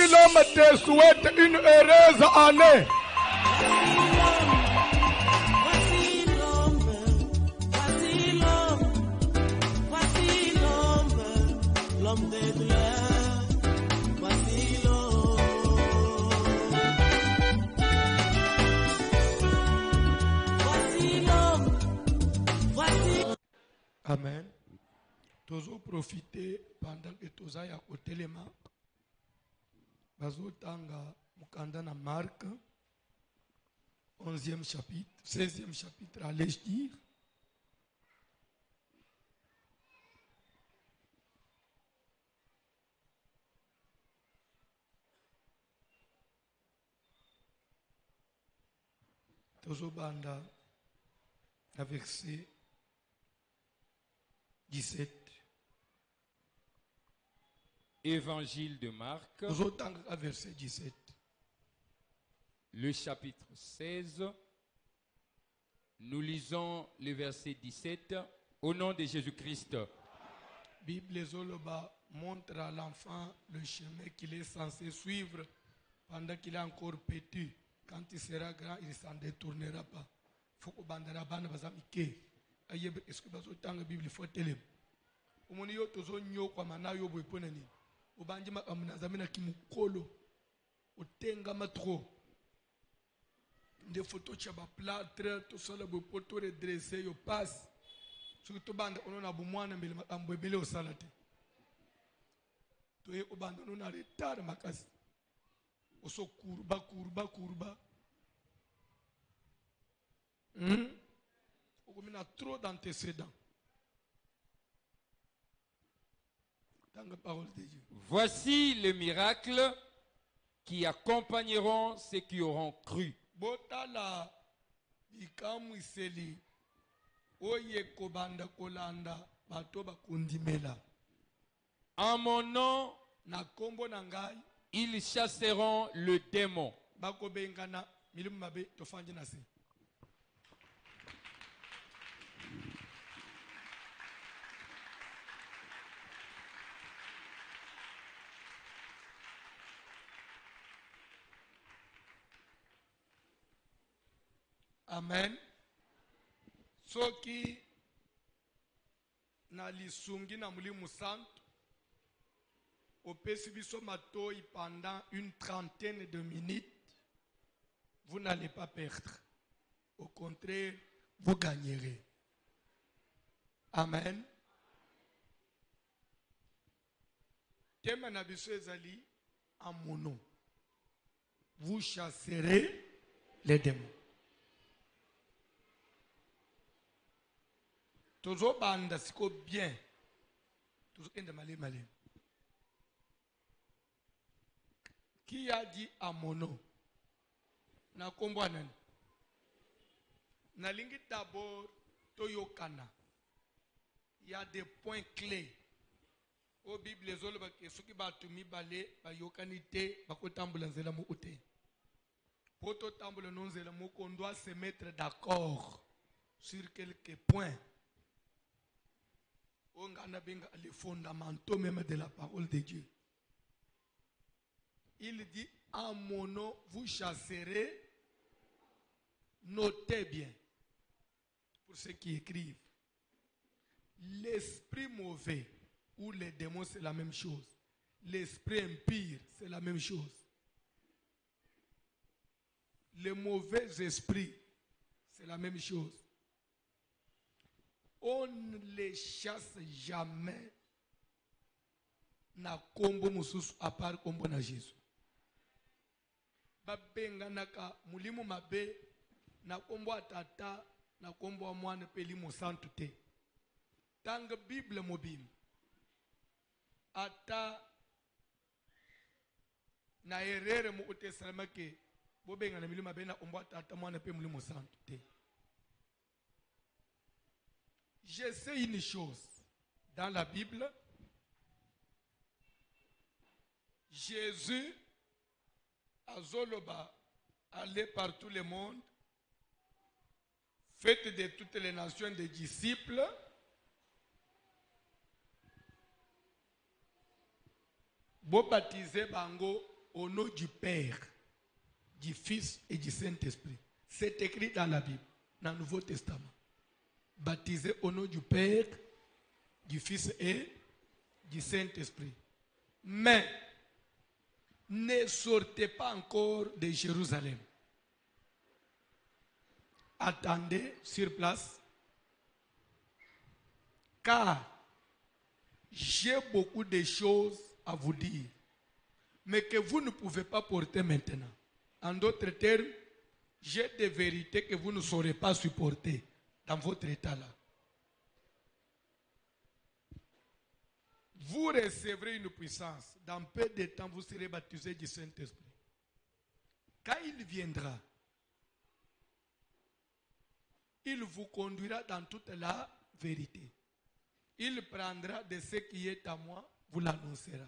l'homme te souhaite une heureuse année. L'homme des douleurs, voici l'homme. Voici l'homme, voici. Amen. Tozo profiter pendant que toza ya kotelema. Bazo tanga mukanda na Marc 11e chapitre, 16e chapitre, allais-je dire. Tozobanda à verset 17. Évangile de Marc, Tozotanga à verset 17. le chapitre 16. Nous lisons le verset 17. Au nom de Jésus-Christ. Bible Zoloba montre à l'enfant le chemin qu'il est censé suivre pendant qu'il est encore petit. Quand il sera grand, il ne s'en détournera pas. Il faut que bandara bana bazamike. Ayebe est-ce que bazotanga Bible faut télé. Omoni yo tozo nyo kwa mana yo boyepona nini. Obanji makamnazamina kimukolo. Otenga matro. Des photos chaba plâtre, tout ça le poto redressé yo passe. Surtout banda on a bomwana mbele makambo ebele o salate. To ye obanda on a retard makasi. Oso courba. On a trop d'antécédents. Dans la parole de Dieu. Voici les miracles qui accompagneront ceux qui auront cru. Botala bikamwiseli oye kobanda kolanda bato bakundimela. En mon nom, Na kombo na ngai ils chasseront le démon. bakobengana milimu mabe tofanje na se. Amen. Soki na lisungi na mulimu santo opesi biso matoi pendant une trentaine de minutes, vous n'allez pas perdre. Au contraire, vous gagnerez. Amen. Thème na biso ezali en mon nom. Vous chasserez les démons. Tozo banda siko bien. Tozo ende malé. Qui a dit à mon nom? Na kombo nani? Na lingi d'abord toyokana. Il y a des points clés. Au Bible les autres que ceux qui battu mi balé ba yokanité ba ko tambula nzela mo uté. Poto tambula non nzela mo qu'on doit se mettre d'accord sur quelques points. On a les fondamentaux même de la parole de Dieu. Il dit, en mon nom, vous chasserez, notez bien, pour ceux qui écrivent, l'esprit mauvais ou les démons, c'est la même chose. L'esprit impur, c'est la même chose. Les mauvais esprits, c'est la même chose. On ne les chasse jamais na kombo mususu à part kombo na Jésus. Babenga naka mulimu mabe na kombo atata na kombo wa mwana peli musantu te. Tanga Bible mobile. Ata na erere mu utesalama ke bobenga na mulimu mabe na kombo atata mwana pe mulimu musantu te. Je sais une chose, dans la Bible, Jésus, à Zoloba, allait par tout le monde, faites de toutes les nations des disciples, bo baptisé bango au nom du Père, du Fils et du Saint-Esprit. C'est écrit dans la Bible, dans le Nouveau Testament. Baptisé au nom du Père, du Fils et du Saint-Esprit. Mais ne sortez pas encore de Jérusalem. Attendez sur place, car j'ai beaucoup de choses à vous dire, mais que vous ne pouvez pas porter maintenant. En d'autres termes, j'ai des vérités que vous ne saurez pas supporter dans votre état-là. Vous recevrez une puissance. Dans peu de temps, vous serez baptisés du Saint-Esprit. Quand il viendra, il vous conduira dans toute la vérité. Il prendra de ce qui est à moi, vous l'annoncera.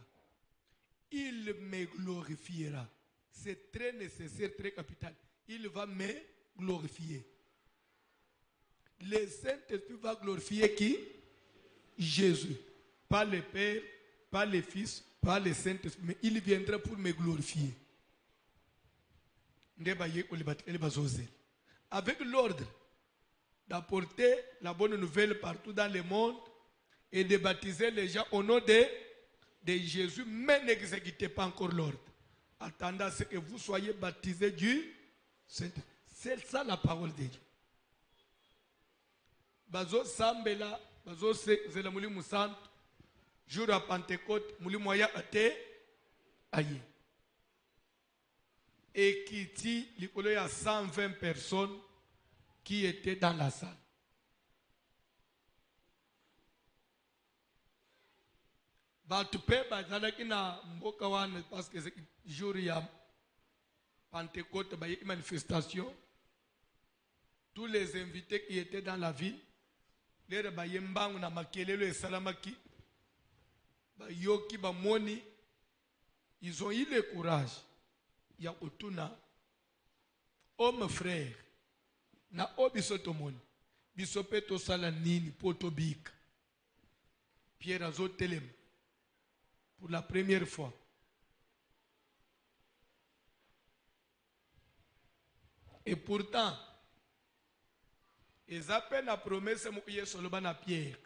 Il me glorifiera. C'est très nécessaire, très capital. Il va me glorifier. Le Saint-Esprit va glorifier qui? Jésus. Pas le Père, pas le Fils, pas le Saint-Esprit. Mais il viendra pour me glorifier. Avec l'ordre d'apporter la bonne nouvelle partout dans le monde et de baptiser les gens au nom de Jésus, mais n'exécutez pas encore l'ordre. Attendez à ce que vous soyez baptisés du Saint-Esprit. C'est ça la parole de Dieu. Bazo sambela, bazo zela mulimu santo, jour à Pentecôte, mulimu aya ate aye. Et qui dit, il y a 120 personnes qui étaient dans la salle. Batupe bazalaki na mboka wana parce que jour ya Pentecôte ba y manifestation. Tous les invités qui étaient dans la ville, les ba yembangu na makelelo esalamaki, ba yoki ba moni, ils ont eu le courage ya otuna homme frère na obisotomoni bisopeto sala nini potobika. Pierre azotelem pour la première fois. Et pourtant, ils appellent la promesse mouye soloba na Pierre.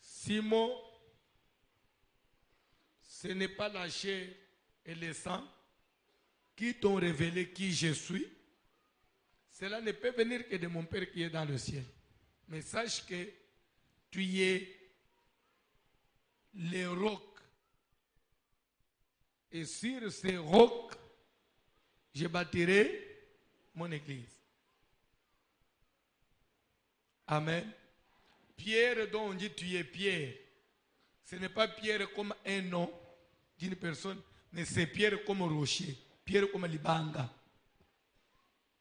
Simon, ce n'est pas la chair et le sang qui t'ont révélé qui je suis. Cela ne peut venir que de mon Père qui est dans le ciel. Mais sache que tu es le roc. Et sur ces rocs, je bâtirai mon église. Amen. Pierre dont on dit tu es Pierre. Ce n'est pas Pierre comme un nom d'une personne, mais c'est Pierre comme rocher. Pierre comme libanga.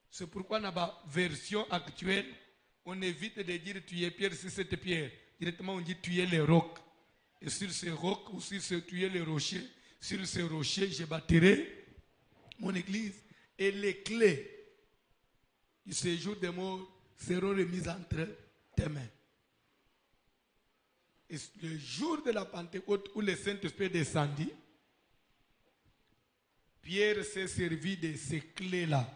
C'est pourquoi dans la version actuelle, on évite de dire tu es Pierre si c'est Pierre. Directement on dit tu es le roc. Et sur ce roc ou sur ce tu es le rocher, sur ce rocher je bâtirai mon église. Et les clés du séjour des morts seront remises entre tes mains. Et le jour de la Pentecôte où le Saint-Esprit descendit, Pierre s'est servi de ces clés-là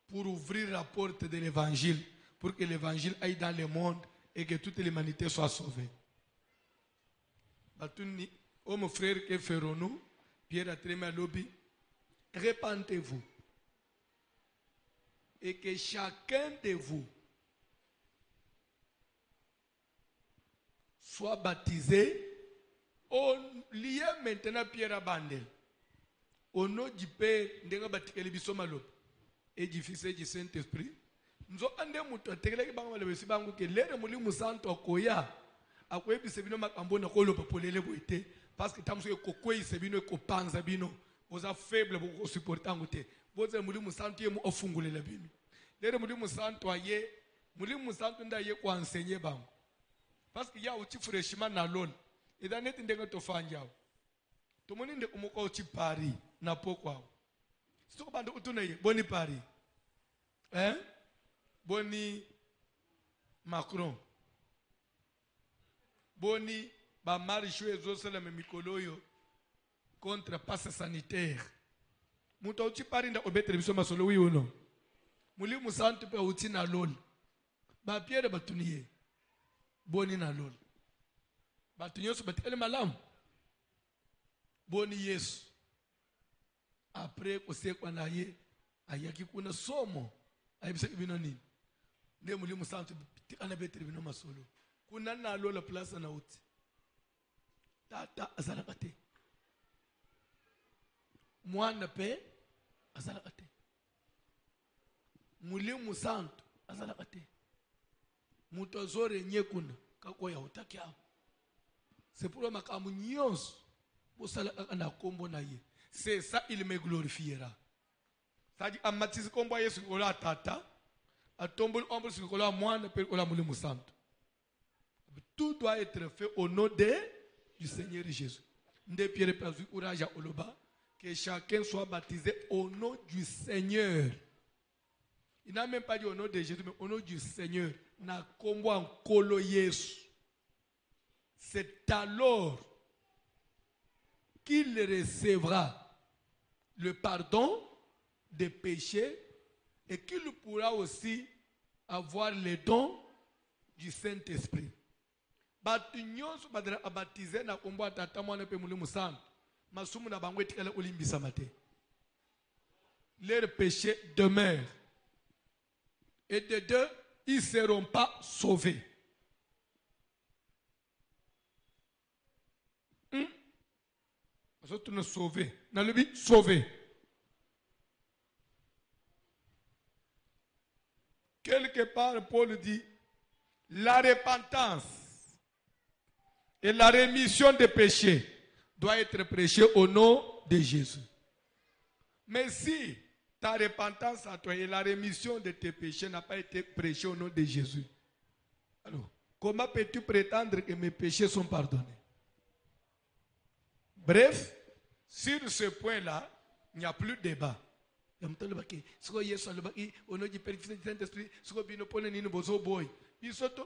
pour ouvrir la porte de l'évangile, pour que l'évangile aille dans le monde et que toute l'humanité soit sauvée. Oh mon frère, que ferons-nous? Pierre a trémé à l'obé. Répentez-vous. Et que chacun de vous soit baptisé. On lie maintenant Pierre à Bandel. Au nom du Père, et du Fils et du Saint-Esprit. Nous avons dit que parce que tamu kokoi sebino ko panza bino oza faible pour supporter ngote boza mulimu santo ye mu ofungulela bino lere mulimu santo aye mulimu santo ndaye ko enseigner bango parce que ya uchi freshman na lon idaneti ndenga tofanja to moni nde umuko uchi Paris na pokwa sito bando utunaye boni Paris boni Macron boni ba marche ezosala me mikolo oyo contre passe sanitaire. Muto uti parinda obetre biso masolo wi uno. Muli musantu pe uti na lol. Ba pierre batuniye. Boni na lol. Batunyoso batikele malamu. Boni Yesu. Après kusekwa na ye ayaki kuna somo. Ayibisa ibino nini. Ne muli musantu tikana betre bino masolo. Kuna na lol place na uti. Tata azalaka te. Mwana pe azalaka te. Mulimu santo azalaka te. Mutu azorenye kuna kako ya utaki hapo. C'est pour makamu nyonso bosala na kombo na ye. C'est ça il me glorifiera. C'est-à-dire amatizi kombo Yesu kola tata, atombol ombo sur kola mwana pe kola mulimu santo. Tout doit être fait au nom du Seigneur Jésus. Nde Pierre Plazu Ouraja Oloba, que chacun soit baptisé au nom du Seigneur. Il n'a même pas dit au nom de Jésus, mais au nom du Seigneur. Na kombo en kolo Yesu. C'est alors qu'il recevra le pardon des péchés et qu'il pourra aussi avoir les dons du Saint-Esprit. Batu nyonso badala abatize na kombo atata mwana pe mulimu sana. Masumu na bango etikala olimbisa mate. Leurs péchés demeurent. Et de deux, ils ne seront pas sauvés. Nous sommes sauvés. Dans le but, sauvés. Quelque part, Paul dit, la repentance et la rémission des péchés doit être prêchée au nom de Jésus. Mais si ta repentance à toi et la rémission de tes péchés n'a pas été prêchée au nom de Jésus, alors, comment peux-tu prétendre que mes péchés sont pardonnés? Bref, sur ce point-là, il n'y a plus de débat. Au nom du Père, du Saint-Esprit,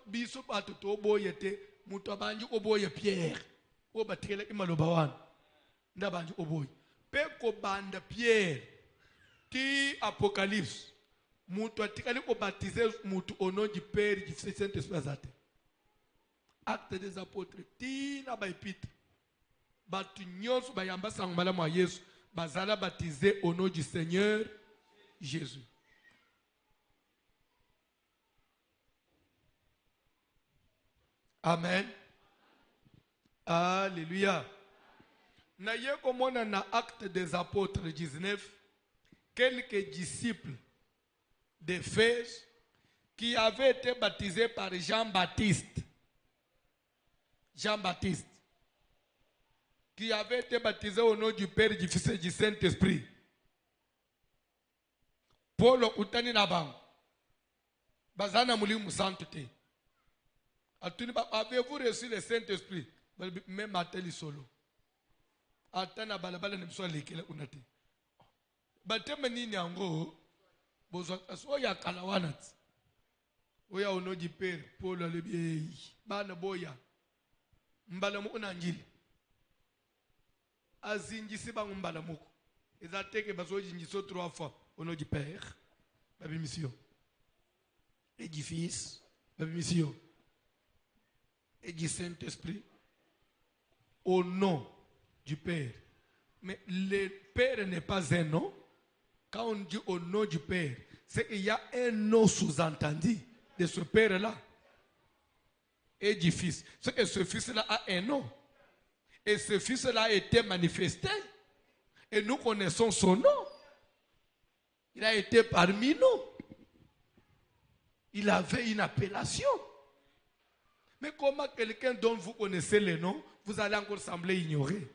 biso batu to boyete mutu abanji oboye Pierre o batikela imaloba wana ndabanji oboye pe ko banda Pierre ti Apocalypse mutu atikali ko baptiser mutu au nom du Père du Saint-Esprit azate. Actes des apôtres ti na ba épître batu nyonso bayamba sangala mwa Yesu bazala baptisé au nom du Seigneur Jésus. Amen. Alléluia. Naye komona na Acte des Apôtres 19 quelques disciples d'Éphèse qui avaient été baptisés par Jean-Baptiste. Jean-Baptiste. Qui avait été baptisé au nom du Père, du Fils et du Saint-Esprit. Paul Utani Nabang. Bazana Mulimu Sainte. Avez-vous reçu le Saint-Esprit? Même Ateli solo. Atana balabala ne soit lekele unate. Bateme nini ango bozo asoya kalawanat. Oya au nom du Père, Paul le bien. Bana boya. Mbalamu unanjili. Azinjisi ba mbalamu. Ezateke bazoji njiso 3 fois au nom du Père. Babi mission. Et du Fils. Babi mission. Et du Saint-Esprit au nom du Père. Mais le Père n'est pas un nom. Quand on dit au nom du Père, c'est qu'il y a un nom sous-entendu de ce Père-là. Et du Fils. C'est que ce Fils-là a un nom. Et ce Fils-là a été manifesté. Et nous connaissons son nom. Il a été parmi nous. Il avait une appellation. Mais comment quelqu'un dont vous connaissez le nom, vous allez encore sembler ignorer?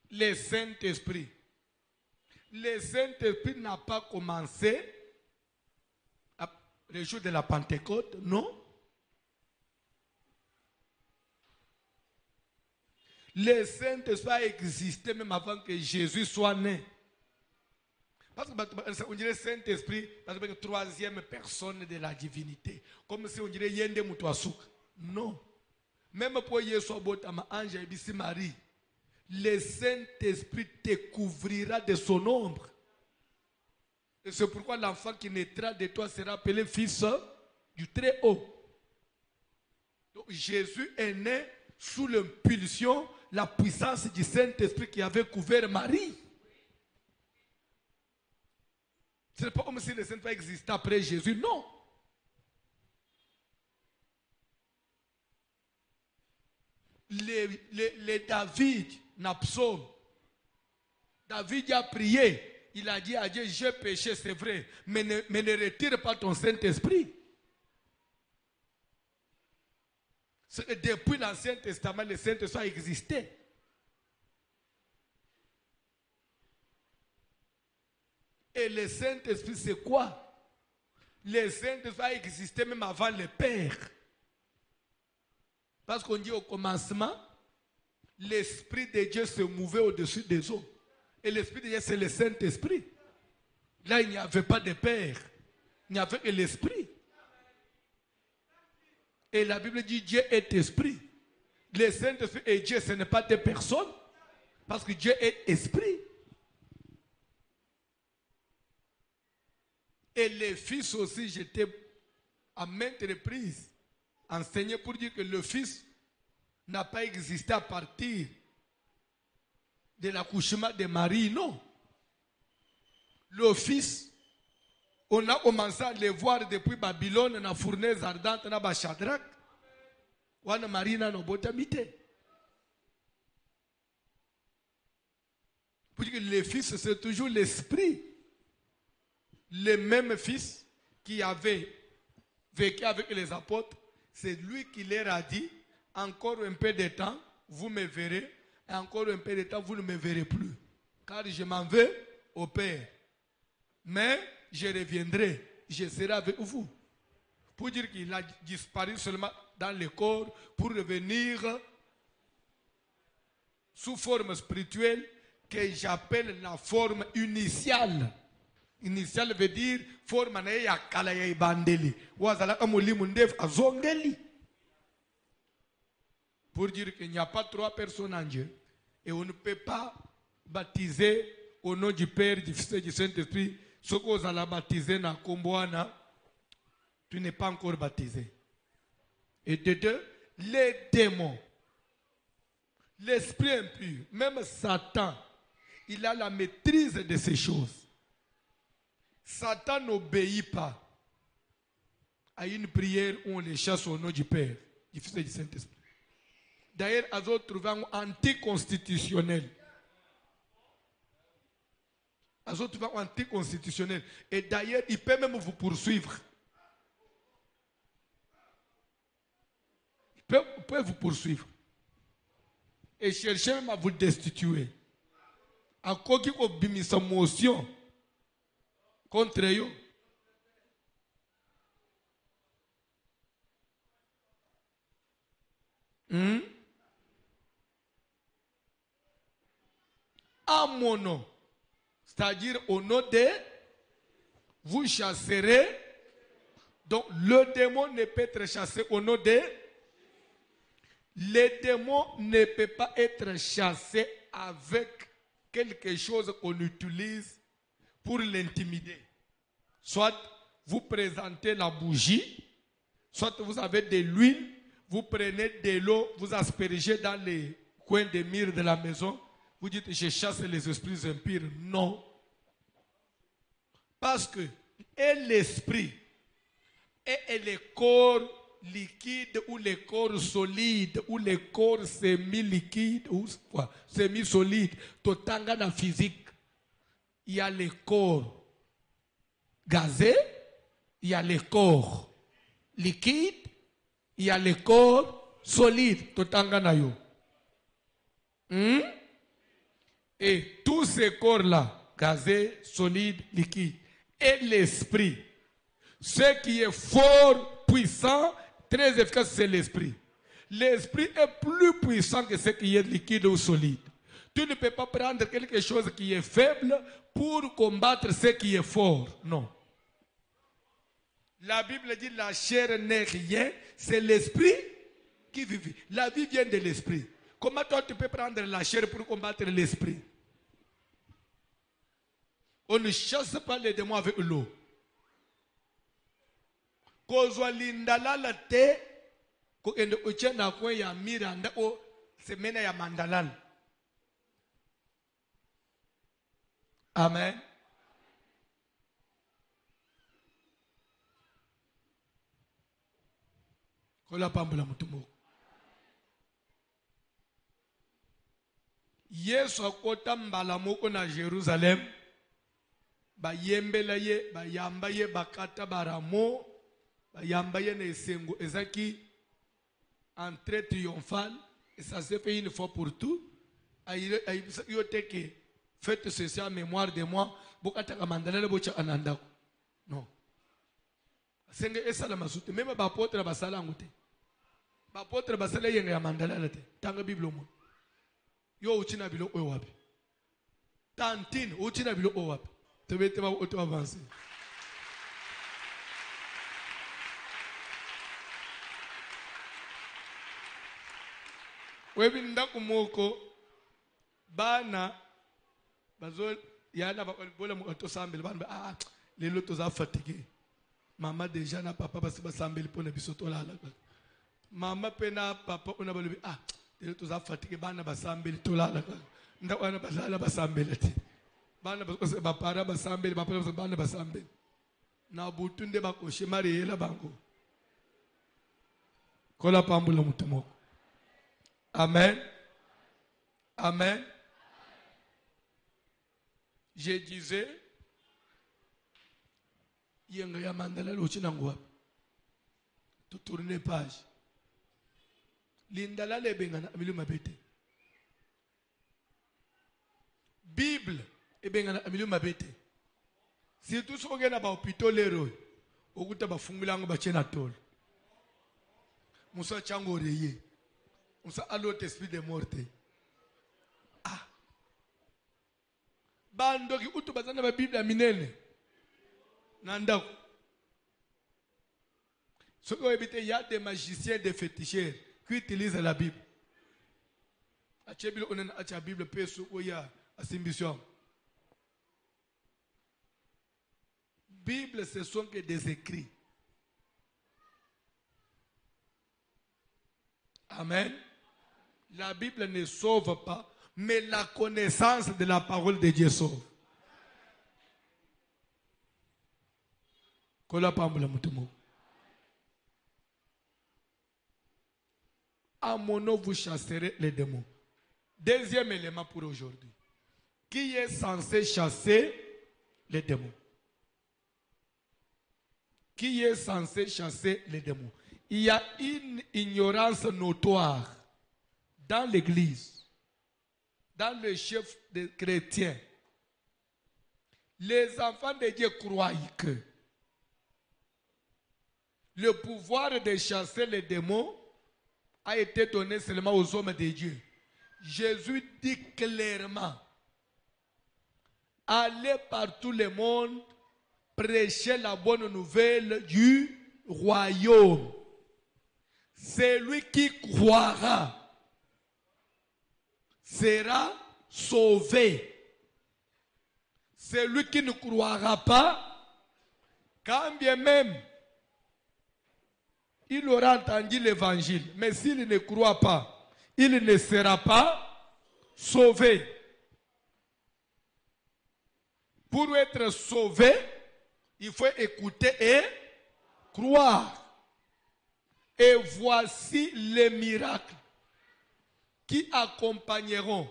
Le Saint-Esprit. Le Saint-Esprit n'a pas commencé le jour de la Pentecôte, non. Le Saint-Esprit a existé même avant que Jésus soit né. Parce qu'on dirait Saint-Esprit, parce que la troisième personne de la divinité. Comme si on dirait Yende Moutouasouk. Non. Même pour Yeshua Botama, Ange et Marie, le Saint-Esprit te couvrira de son ombre. Et c'est pourquoi l'enfant qui naîtra de toi sera appelé fils du Très-Haut. Donc Jésus est né sous l'impulsion, la puissance du Saint-Esprit qui avait couvert Marie. Ce n'est pas comme si le Saint-Esprit existait après Jésus, non. Les David, Napsaume, David a prié, il a dit à Dieu, j'ai péché, c'est vrai, mais ne retire pas ton Saint-Esprit. Depuis l'Ancien Testament, le Saint-Esprit a existé. Et le Saint-Esprit, c'est quoi? Le Saint-Esprit a existé même avant le Père. Parce qu'on dit au commencement, l'Esprit de Dieu se mouvait au-dessus des eaux. Et l'Esprit de Dieu, c'est le Saint-Esprit. Là, il n'y avait pas de Père. Il n'y avait que l'Esprit. Et la Bible dit Dieu est Esprit. Le Saint-Esprit et Dieu, ce n'est pas des personnes. Parce que Dieu est Esprit. Et les fils aussi, j'étais à maintes reprises enseigné pour dire que le Fils n'a pas existé à partir de l'accouchement de Marie, non. Le Fils, on a commencé à le voir depuis Babylone, dans la fournaise ardente, dans la Shadrach, ou dans Marie, dans la botamité. Pour dire que le Fils, c'est toujours l'Esprit. Le même Fils qui avait vécu avec les apôtres, c'est lui qui leur a dit, encore un peu de temps, vous me verrez, et encore un peu de temps, vous ne me verrez plus. Car je m'en vais au Père. Mais je reviendrai, je serai avec vous. Pour dire qu'il a disparu seulement dans le corps, pour revenir sous forme spirituelle, que j'appelle la forme initiale. Initial veut dire forme na ya kala ya ibandeli wazalaka mulimu ndefu azongeli. Pour dire qu'il n'y a pas trois personnes en Dieu et on ne peut pas baptiser au nom du Père, du Fils et du Saint-Esprit. Ce que vous allez baptiser na Komboana, tu n'es pas encore baptisé. Et de deux, les démons, l'esprit impur, même Satan, il a la maîtrise de ces choses. Satan n'obéit pas à une prière où on les chasse au nom du Père, du Fils et du Saint-Esprit. D'ailleurs, à d'autres trouver un anticonstitutionnel. À d'autres trouver un anticonstitutionnel. Et d'ailleurs, il peut même vous poursuivre. Il peut vous poursuivre. Et chercher même à vous destituer. À quoi qu'il y ait sa motion contre eux. À mon nom, c'est-à-dire au nom de, vous chasserez. Donc le démon ne peut être chassé au nom de. Le démon ne peut pas être chassé avec quelque chose qu'on utilise pour l'intimider. Soit vous présentez la bougie, soit vous avez de l'huile, vous prenez de l'eau, vous aspergez dans les coins des murs de la maison, vous dites je chasse les esprits impurs. Non. Parce que et l'esprit et le corps liquide ou le corps solide ou le corps semi-liquide ou semi-solide, totanga na physique. Il y a le corps gazé, il y a le corps liquide, il y a le corps solide. Totanganayo. Et tous ces corps-là, gazé, solide, liquide, et l'esprit, ce qui est fort, puissant, très efficace, c'est l'esprit. L'esprit est plus puissant que ce qui est liquide ou solide. Tu ne peux pas prendre quelque chose qui est faible pour combattre ce qui est fort. Non. La Bible dit la chair n'est rien, c'est l'esprit qui vit. La vie vient de l'esprit. Comment toi tu peux prendre la chair pour combattre l'esprit? On ne chasse pas les démons avec l'eau. Kozwa lindalala te ko ende uchena kwe ya miranda o semena ya mandalal. Amen. Kola pambula mutumo. Yesu akota mbala moko na Jerusalem. Ba yembela ye, ba yamba ye bakata baramo. Yamba ye ne sengo ezaki entrée triomphale et ça s'est fait une fois pour tout. Yo teke faites ceci en mémoire de moi. Bokata kamandala bocha ananda. Non. Senge esala masute même ba apôtre basala ngute. Ba apôtre basala yenga ya mandala late. Tanga Bible mo. Yo uchina bilo o wapi. Tantine uchina bilo o wapi. Tebete ba auto avancer. Webi ndaku moko bana bazo yana bola mu auto sambel bana lelo toza fatigué. Maman déjà na papa basi basambeli pona bisoto la. Maman pena papa ona balobi lelo toza fatigué bana basambeli tolala. Ndaku ana bazala basambeli ti. Bana ba para basambeli bana basambeli. Na butunde bakoshe mariela bango. Kola pambula mutumo. Amen. Amen. Je disais, yenga ya mandala lochina ngwa. Tu tourner page. Lindala lebenga na amilu mabete. Bible ebenga na amilu mabete. Si tu soge na ba hôpital lero, okuta ba fungulango ba chena tol. Musa chango reye. On s'a l'autre esprit de morte. Bando ki utu bazana ba Bible minene. Nandako. Ce qu'on évite, il y a des magiciens, des féticheurs qui utilisent la Bible. A Bible on a la Bible peso oya asimbition. Bible ce sont que des écrits. Amen. La Bible ne sauve pas, mais la connaissance de la parole de Dieu sauve. À mon nom, vous chasserez les démons. Deuxième élément pour aujourd'hui. Qui est censé chasser les démons? Qui est censé chasser les démons? Il y a une ignorance notoire dans l'église, dans le chef des chrétiens. Les enfants de Dieu croient que le pouvoir de chasser les démons a été donné seulement aux hommes de Dieu. Jésus dit clairement, allez par tout le monde, prêchez la bonne nouvelle du royaume. Celui qui croira sera sauvé. Celui qui ne croira pas, quand bien même il aura entendu l'évangile, mais s'il ne croit pas, il ne sera pas sauvé. Pour être sauvé, il faut écouter et croire. Et voici les miracles qui accompagneront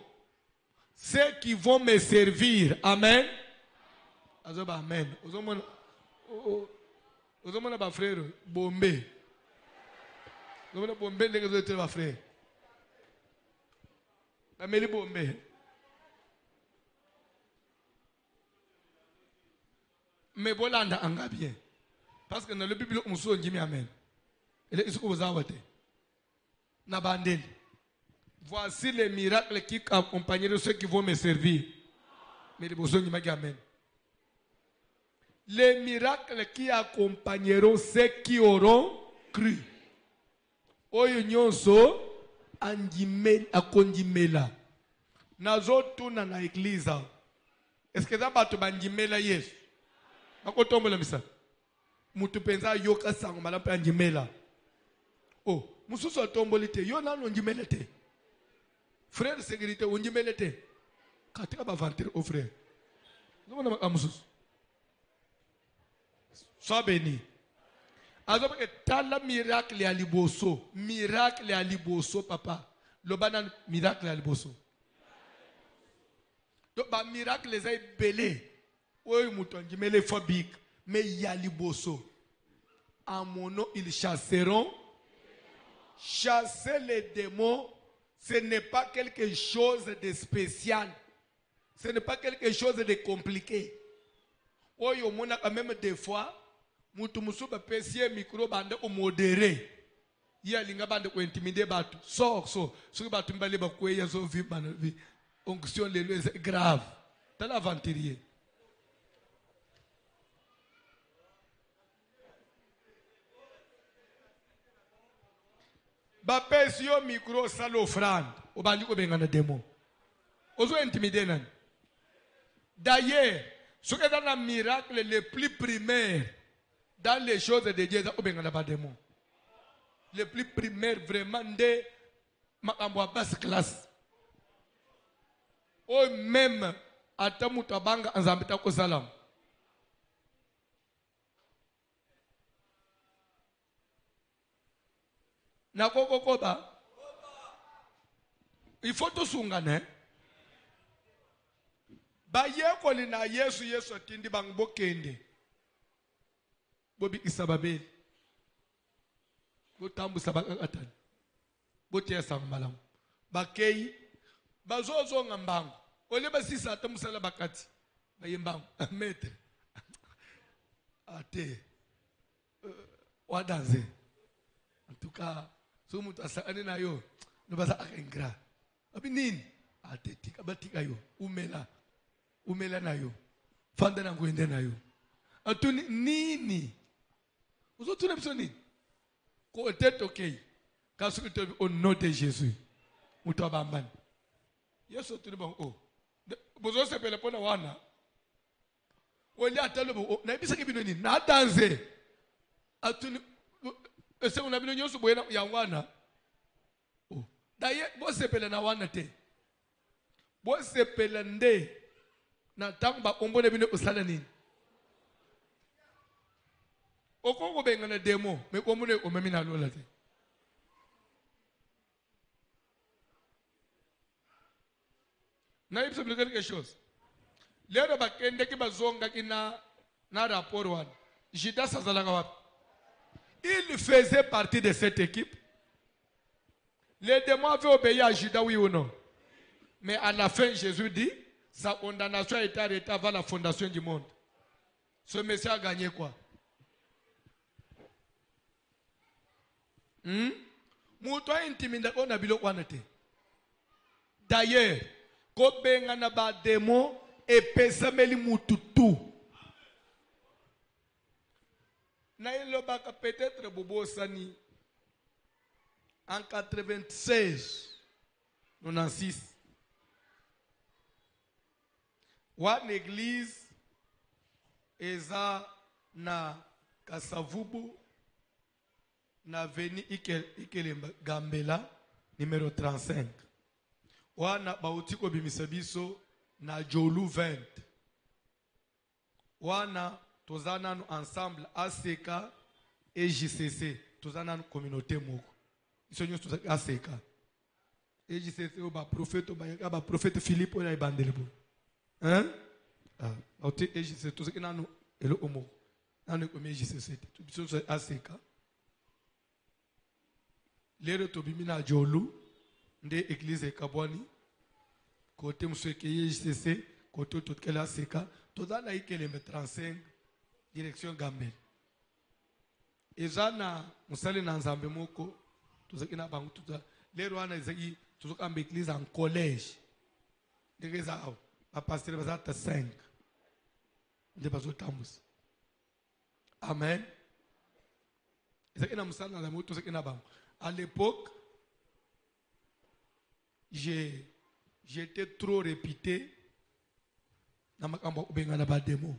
ceux qui vont me servir. Amen. Amen. Ozomona ba frère Bombe. Ozomona Bombe ndenge zote ba frère. Ameli Bombe. Mais bolanda anga bien. Parce que dans le Bible on se dit amen. Et là, il faut que vous avez na bandeli. Voici les miracles qui accompagneront ceux qui vont me servir. Mais les besoins du amen. Les miracles qui accompagneront ceux qui auront cru. Oyo nyonso akondimela. Nazo tuna na église. Est-ce que ça bato bandimela Yesu? Makotombola misa. Mutu penza yoka sango malampa andimela. Oh, mususu atomboli te. Yo nano ndimela te. Frère de sécurité, on ndimela te. Katika ba vantir au frère. Nous on a mususu. Sois béni. Alors que tala miracle ya liboso, miracle ya liboso papa. Le banan miracle ya liboso. Donc ba miracle les a belé. Oui, mouton ndimela phobique, mais ya liboso. À mon nom ils chasseront. Chasser les démons, ce n'est pas quelque chose de spécial. Ce n'est pas quelque chose de compliqué. Oui, on a quand même des fois, mutu musuba pesie micro bande au modéré. Ya linga bande ko intimider batu. So ce batu mbale ba ko yezo vi bana vi. Onction les lois grave. Dans l'aventurier. Ba pesio micro salo offrande. O bandi ko benga na démon. Ozo intimider nan. D'ailleurs, ce qui est dans le miracle le plus primaire dans les choses de Dieu, c'est le démon. Le plus primaire vraiment de ma basse classe. Ou même à Tamutabanga en Zambita Kosalam. Nakoko Koba. Il faut tout sungane. Baye koli na Yesu atindi bang bokende. Bobi isababe. Botambu sabaka atan. Botia sambalam. Bakei bazozo ngambango. Ole basisa atamusala bakati. Bayembango. Maître. Ate. Wadanze. En tout cas, so mutu asakane na yo. No basa akengra. Abi nini? Ate tika batika yo. Umela na yo. Fanda na ngwende na yo. Atuni nini? Vous avez tout nini? Ko tete okay. Kasu que au nom de Jésus. Muto bamban. Yesu tuni bon oh. Bozo sepele pona wana. Wali atalo bo na bisa ke bino nini? Na danze. Atuni ese una bino nyoso boyena ya wana. Oh. Daye bo sepele na wana te. Bo sepele nde. Na tamba ombone bino usala nini? Okongo benga na demo, me omune omemi na lola te. Na ipso bilo quelque chose. Lero bakende ki bazonga ki na rapport wan. Judas azalaka wapi? Il faisait partie de cette équipe. Les démons avaient obéi à Judas, oui ou non? Mais à la fin, Jésus dit, sa condamnation a été arrêtée avant la fondation du monde. Ce monsieur a gagné quoi? D'ailleurs, quand on a des démons, et pesameli mututu. Peut-être Bobo Sani en 96, 96. Une église eza na Kasavubu na veni Ikelemba Gambela numéro 35. Wana bautiko bimisabiso na Jolu 20. Wana tozana ensemble ACK et JCC. Tozana communauté moko. Iso nyo tozana ACK. Et JCC oba prophète Philippe oya ibandelebo. Hein? Ah, auté et JCC tozana nanu elo omo. Nanu komi JCC. Biso ACK. Lero tobimina Jolu nde église Kabwani. Côté monsieur qui JCC, côté tout quel ACK. Tozana Ikelemba 35. Direction Gambel. Ezana musali na nzambe moko tuzakina bangu tuza lero ana ezaki Toujours quand l'église en collège. Les gens, à passer les 5. De bazo tambus. Amen. À l'époque, j'étais trop répété dans ma démo.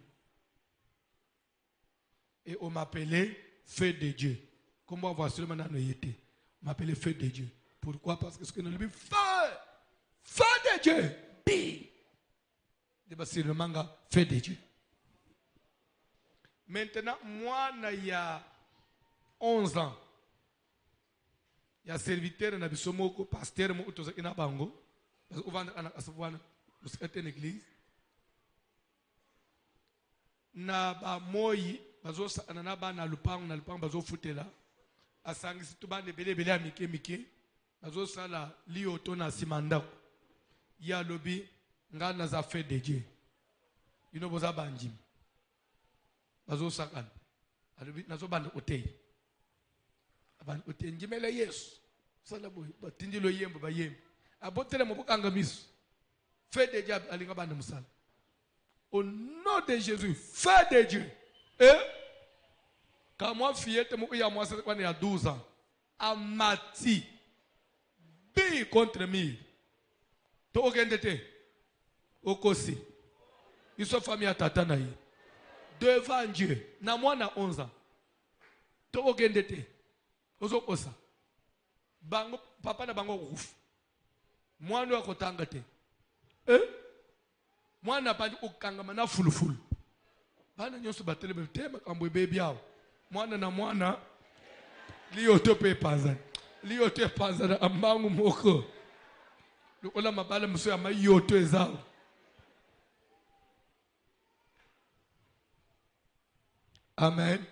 Et on m'appelait Feu de Dieu. Comme on voit seulement dans le été. On m'appelait Feu de Dieu. Pourquoi? Parce que ce que nous dit Feu de Dieu. C'est le manga Feu de Dieu. Maintenant, moi, il y a 11 ans. Il y a un serviteur qui a pasteur qui a bango. Parce que vous êtes une église. Na ba moyi bazo na ba na lupango bazo futela asangi situba de bele amike bazo sala lioto na simanda ya lobi ngana za Feu de Dieu ino boza banjim bazo sakana alobi nazo banda otei abantu otei njimele Yesu sala boy batindilo yembo ba yembo abotele mo bokanga misu Feu de Dieu alinga banda musala. Au nom de Jésus, Feu de Dieu. Et quand moi, fillette, il y a 12 ans, a mati, bi contre moi. Tu as gagné au Kosi. Ils sont famille à Tatanaï. Devant Dieu. Na moi, na 11 ans. Tu as gagné au Kosa. Bango, papa na bango ouf. Moi, nous avons tangate. Moi, n'a pas dit au kangamana fulufulu. Bana nyonso batele betema kambo baby yao. Mwana na mwana liyoto pe panza. Liyoto panza na ambangu moko. Lukola mabala muso ya mayoto ezao. Amen.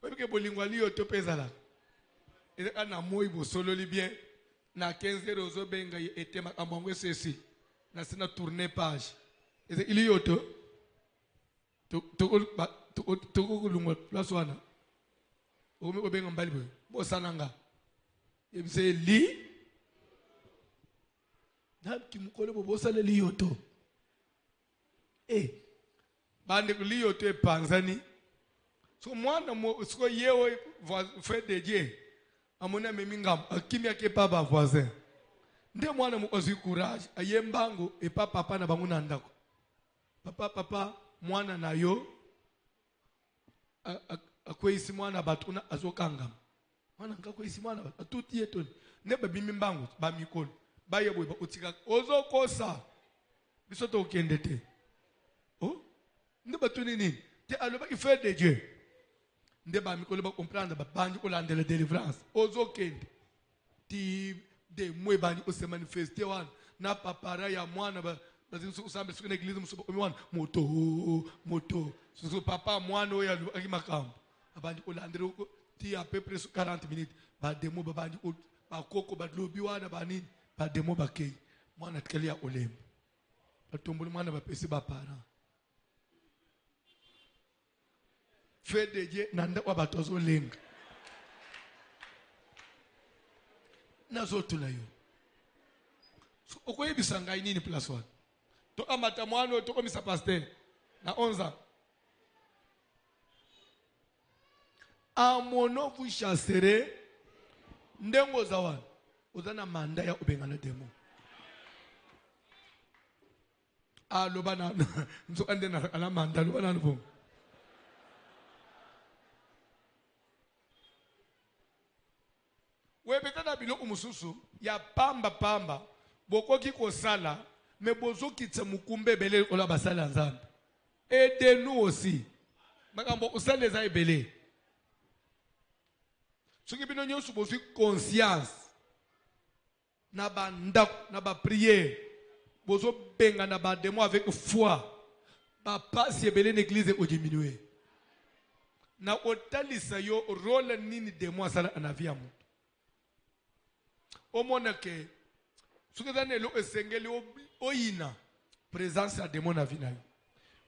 Webike bolingwa liyoto pe zala. Ene ana moi bo solo li bien na 15 rozo benga etema kambo ceci. Na sina tourner page. Il y a auto. Tu kulungwa place wana. Ome obenga mbali bo. Bo sananga. Yebise li. Nam kimukole bo sale li auto. Bande li auto e panzani. So mwana mo so yewo Feu de Dieu. Amona memingam akimia ke pa ba voisin. Nde mwana mu ozi courage ayembango et papa na bango na ndako. Papa mwana na yo akwesi mwana batuna azokanga. Mwana ngakwesi mwana atuti yeton. Ne babimi mbango ba mikolo. Ba yebo ba utika ozokosa. Bisoto okendete. Oh? Nde batuni nini? Te aloba Feu de Dieu. Nde ba mikolo ba comprendre ba banji ko landela délivrance. Ozokende. Ti de mwe bani o se manifeste wan na papara ya mwana ba bazinso usambe sukuna église muso omwana moto so papa mwana o ya akimakamba abandi olandere ko ti à peu près 40 minutes ba demo ba bandi o ba koko ba lobi wana bani ba demo ba kei mwana tkali ya olembo batombolo mwana ba pesi ba parents Feu de Dieu nanda wa batozo lenga nazotula yo so okoyebisa ngai nini place wana to amata mwana to komisa pasteur na 11 ans à mon nom vous chasserez ndengo zawan ozana manda ya ubengana demo lobana nzo ande na ala manda lobana nbo webetana biloko mususu ya pamba bokoki kosala mais bozokitsa mukumbe belé ola basala nzambe aidez-nous aussi makambo osala eza ebele soki bino nyonso bozwi conscience na bandako na bapriere bozobenga na bademo avec foi bapasi ebele na église odiminuer na otalisa yo role nini demo asala na vie ya moto omona ke soki eza nelo esengeli oyina présence ya demo na vie na yo.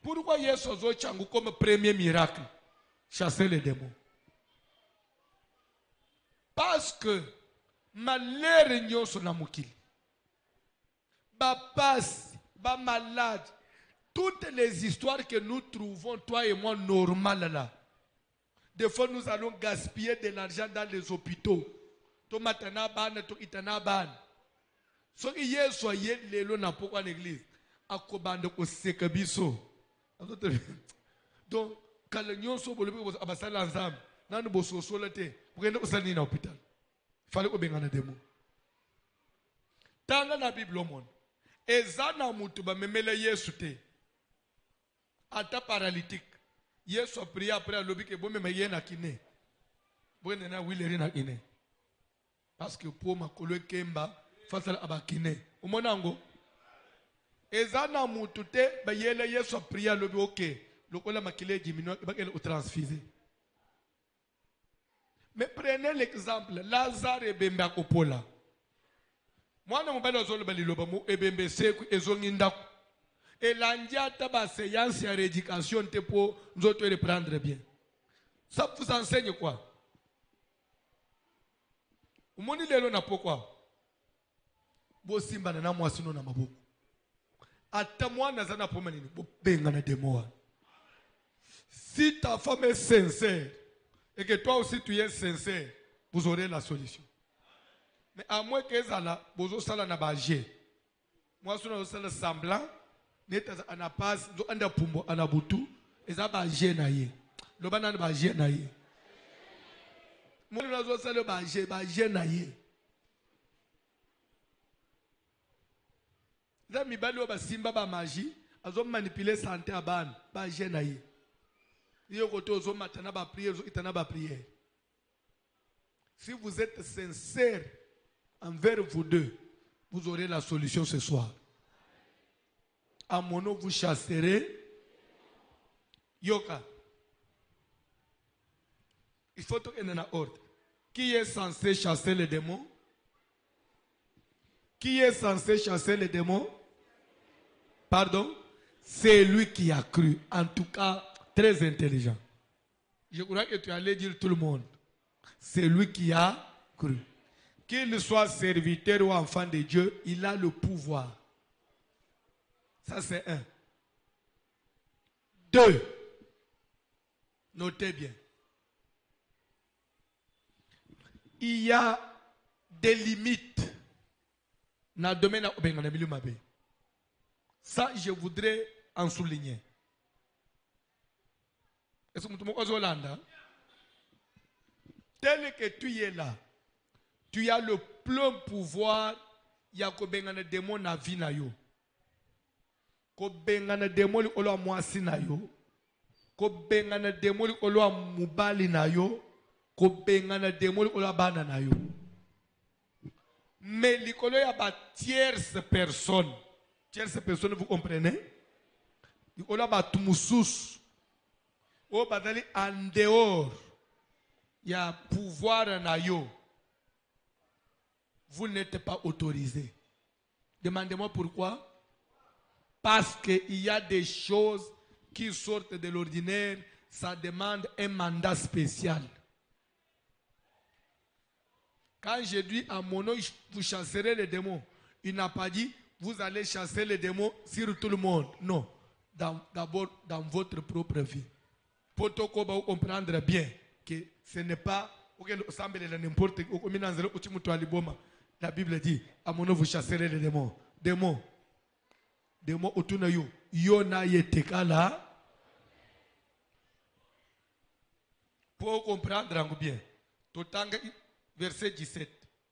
Pourquoi Yesu azochangu comme premier miracle chasser les démons? Parce que malere nyonso na mokili. Bapasse, ba malade. Toutes les histoires que nous trouvons, toi et moi, normales là. Des fois, nous allons gaspiller de l'argent dans les hôpitaux. To matana ban, to itana ban. So iye soye lelo na pourquoi l'église. Akobande ko sekabiso. Donc, quand les gens sont bolés pour abasser l'ensemble, nous nous sommes soletés. Pour que nous soyons dans l'hôpital. Il fallait que nous ayons des mots. Dans la Bible, le monde. Et ça, nous avons memele Yesu te. Ata paralytique. Yesu a prié après le que bon me yena kine. Bon na wileri na kine. Parce que pour ma kolo kemba face à abakine. Umonango. Et ça, nous avons te ba yele Yesu a prié le OK. Le makile diminue, il va transfuser. Mais prenez l'exemple, Lazare et Bemba Kopola. Moi, je ne sais pas si je Bembe Seku et Zonginda. Et l'andiata ba séance et rééducation pour nous reprendre bien. Ça vous enseigne quoi? Vous m'avez dit pourquoi? Bo simba na moi sino na maboko. Ata moi na zana pomanini, bo benga na demoa. Si ta femme est sincère et que toi aussi tu es sincère, vous aurez la solution. Mais à moins que ça là, vous allez na bagé. Moi, si vous allez semblant, n'êtes à passe, vous allez pumbo, à butu, et ça bagé na ye. Le banan bagé na ye. Moi, vous allez bagé na ye. Ça mi balo ba simba ba magie, azo manipuler santé à ban, bagé na ye. Si vous êtes sincère envers vous deux, vous aurez la solution ce soir. À mon nom, vous chasserez. Yoka. Il faut qu'il y ait un ordre. Qui est censé chasser les démons? Qui est censé chasser les démons? Pardon? C'est lui qui a cru. En tout cas, très intelligent. Je crois que tu allais dire tout le monde. C'est lui qui a cru. Qu'il soit serviteur ou enfant de Dieu, il a le pouvoir. Ça c'est un. Deux. Notez bien. Il y a des limites dans le domaine de ça, je voudrais en souligner. Est-ce que tu es tel que tu es là, tu as le plein pouvoir. Il y a des démons dans la vie. Des démons qui ont moisi na yo. Des démons qui ont mubali na yo. Des démons qui ont bana na yo. Mais il y a des tierces personnes. Tierces personnes, vous comprenez? Il y a des tumusus. Au badali en dehors, il y a pouvoir en yo. Vous n'êtes pas autorisé. Demandez-moi pourquoi. Parce qu'il y a des choses qui sortent de l'ordinaire. Ça demande un mandat spécial. Quand j'ai dit à mon nom, vous chasserez les démons, il n'a pas dit, vous allez chasser les démons sur tout le monde. Non. D'abord, dans votre propre vie. Pour vous comprendre bien que ce n'est pas n'importe quoi. La Bible dit, à mon nom, vous chasserez les démons. Démons. Démons autour de vous. Yona yetekala. Pour comprendre bien. Verset 17.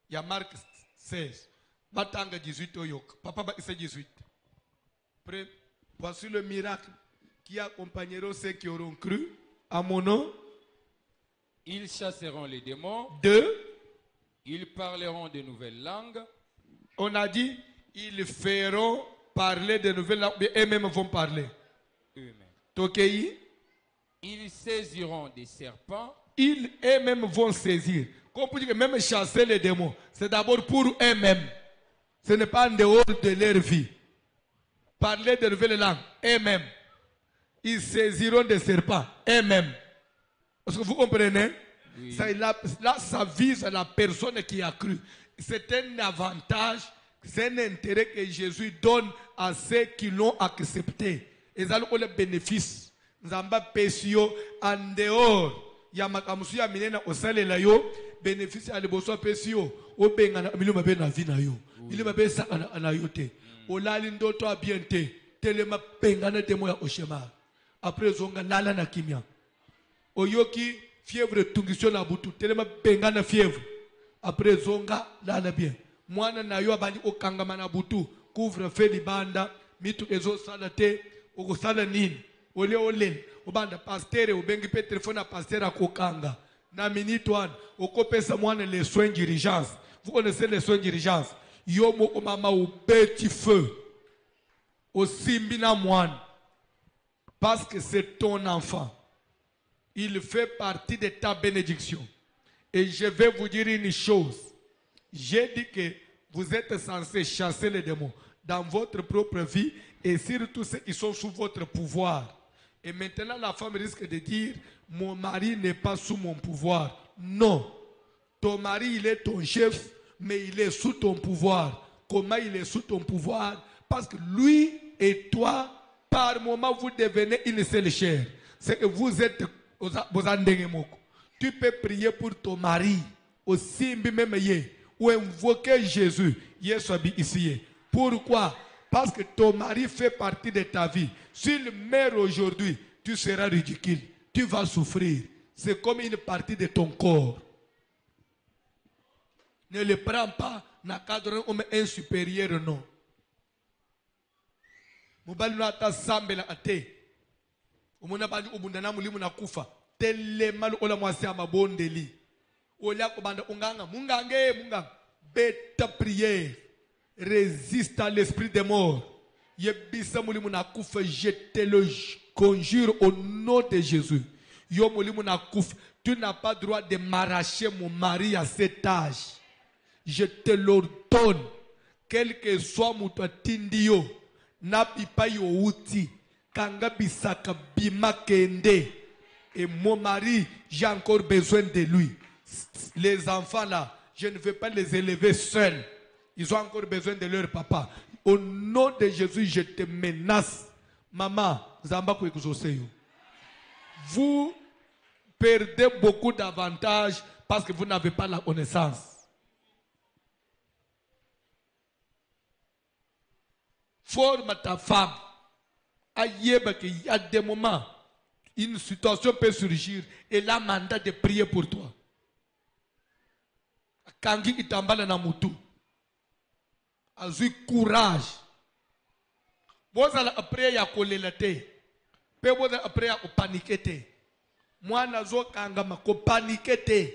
Il y a Marc 16. Batanga 18 oyok. Papa c'est 18. Voici le miracle qui accompagneront ceux qui auront cru à mon nom. Ils chasseront les démons. 2. Ils parleront de nouvelles langues. On a dit, ils feront parler de nouvelles langues, mais eux-mêmes vont parler. Eux-mêmes. Tokei. Ils saisiront des serpents. Ils eux-mêmes vont saisir. Comme pour dire que même chasser les démons, c'est d'abord pour eux-mêmes. Ce n'est pas en dehors de leur vie. Parler de nouvelles langues, eux-mêmes. Ils saisiront des serpents, eux-mêmes. Est-ce que vous comprenez? Oui. Là, ça vise la personne qui a cru. C'est un avantage, c'est un intérêt que Jésus donne à ceux qui l'ont accepté. Et ça, le bénéfice. Nzamba pesio en dehors. Yamakamusu ya minena osale la yo. Bénéfice à l'ebosso pesio. O benga miluma be na vie na yo. Miluma be sa na yo te. Olali ndoto a bien te. Telema benga na temo ya oshema. Après zonga lala na kimia. Oyoki fièvre tungisio na butu. Telema benga na fièvre. Après zonga lala bien. Mwana na yo abandi okangama na butu. Couvre feu libanda. Mitu ezo salate. Oko sala nini. Ole ole. Obanda pastere obengi pe telefone à pasteur à kokanga. Na minute one. Okopesa mwana les soins d'urgence. Vous connaissez les soins d'urgence. Yomo omama au petit feu. Au simbina moine. Parce que c'est ton enfant. Il fait partie de ta bénédiction. Et je vais vous dire une chose. J'ai dit que vous êtes censé chasser les démons dans votre propre vie et surtout ceux qui sont sous votre pouvoir. Et maintenant, la femme risque de dire, mon mari n'est pas sous mon pouvoir. Non. Ton mari, il est ton chef, mais il est sous ton pouvoir. Comment il est sous ton pouvoir? Parce que lui et toi, par moment, vous devenez une seule chair. C'est que vous êtes aux andégemoko. Tu peux prier pour ton mari, aussi même ou invoquer Jésus. Ici. Pourquoi? Parce que ton mari fait partie de ta vie. S'il meurt aujourd'hui, tu seras ridicule. Tu vas souffrir. C'est comme une partie de ton corps. Ne le prends pas dans le cadre comme un supérieur, non. Mobali no ata sambela ate. Umuna bandi ubundana mulimu na kufa. Telema ola mwasi amabondeli. Olia kobanda unganga munga. Bête prière. Résiste à l'esprit des morts. Yebisa mulimu na kufa, je te le conjure au nom de Jésus. Yo mulimu na kufa, tu n'as pas droit de m'arracher mon mari à cet âge. Je te l'ordonne, quel que soit mon tindio, na pipa yo uti, kanga bisaka bima kende. Et mon mari, j'ai encore besoin de lui. Les enfants là, je ne veux pas les élever seuls. Ils ont encore besoin de leur papa. Au nom de Jésus, je te menace. Maman, vous perdez beaucoup d'avantages parce que vous n'avez pas la connaissance. Forme ta femme. Il y a des moments, une situation peut surgir et là, mandat de prier pour toi. Kangi itambala na mutu. Azui courage. Bozala après ya kolela te. Pe bozala après ya paniquer te. Mwana zo kangama ko paniquer te.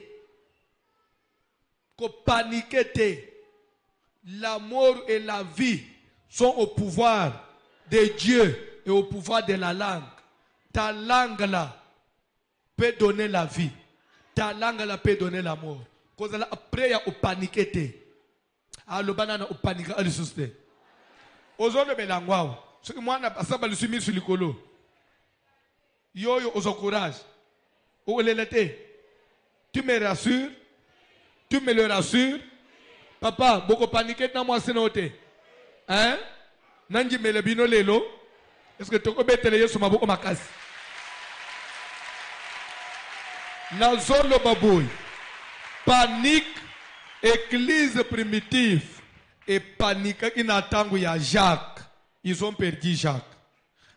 Ko paniquer te. La mort et la vie sont au pouvoir de Dieu et au pouvoir de la langue. Ta langue là peut donner la vie. Ta langue là peut donner la mort. Kozala après ya paniquer te. Alobana na opanika alisuste. Ozone belangwao. Ce que moi na pasaba lusumi sur likolo. Yo ozo courage. O lelete. Tu me rassures? Tu me le rassures? Papa, boko paniquer na moi senote. Hein? Nanji melebino lelo. Est-ce que toko betele yesu maboko makasi? Na zolo baboy. Panique. Église primitive et panique qui n'attend ya Jacques. Ils ont perdu Jacques.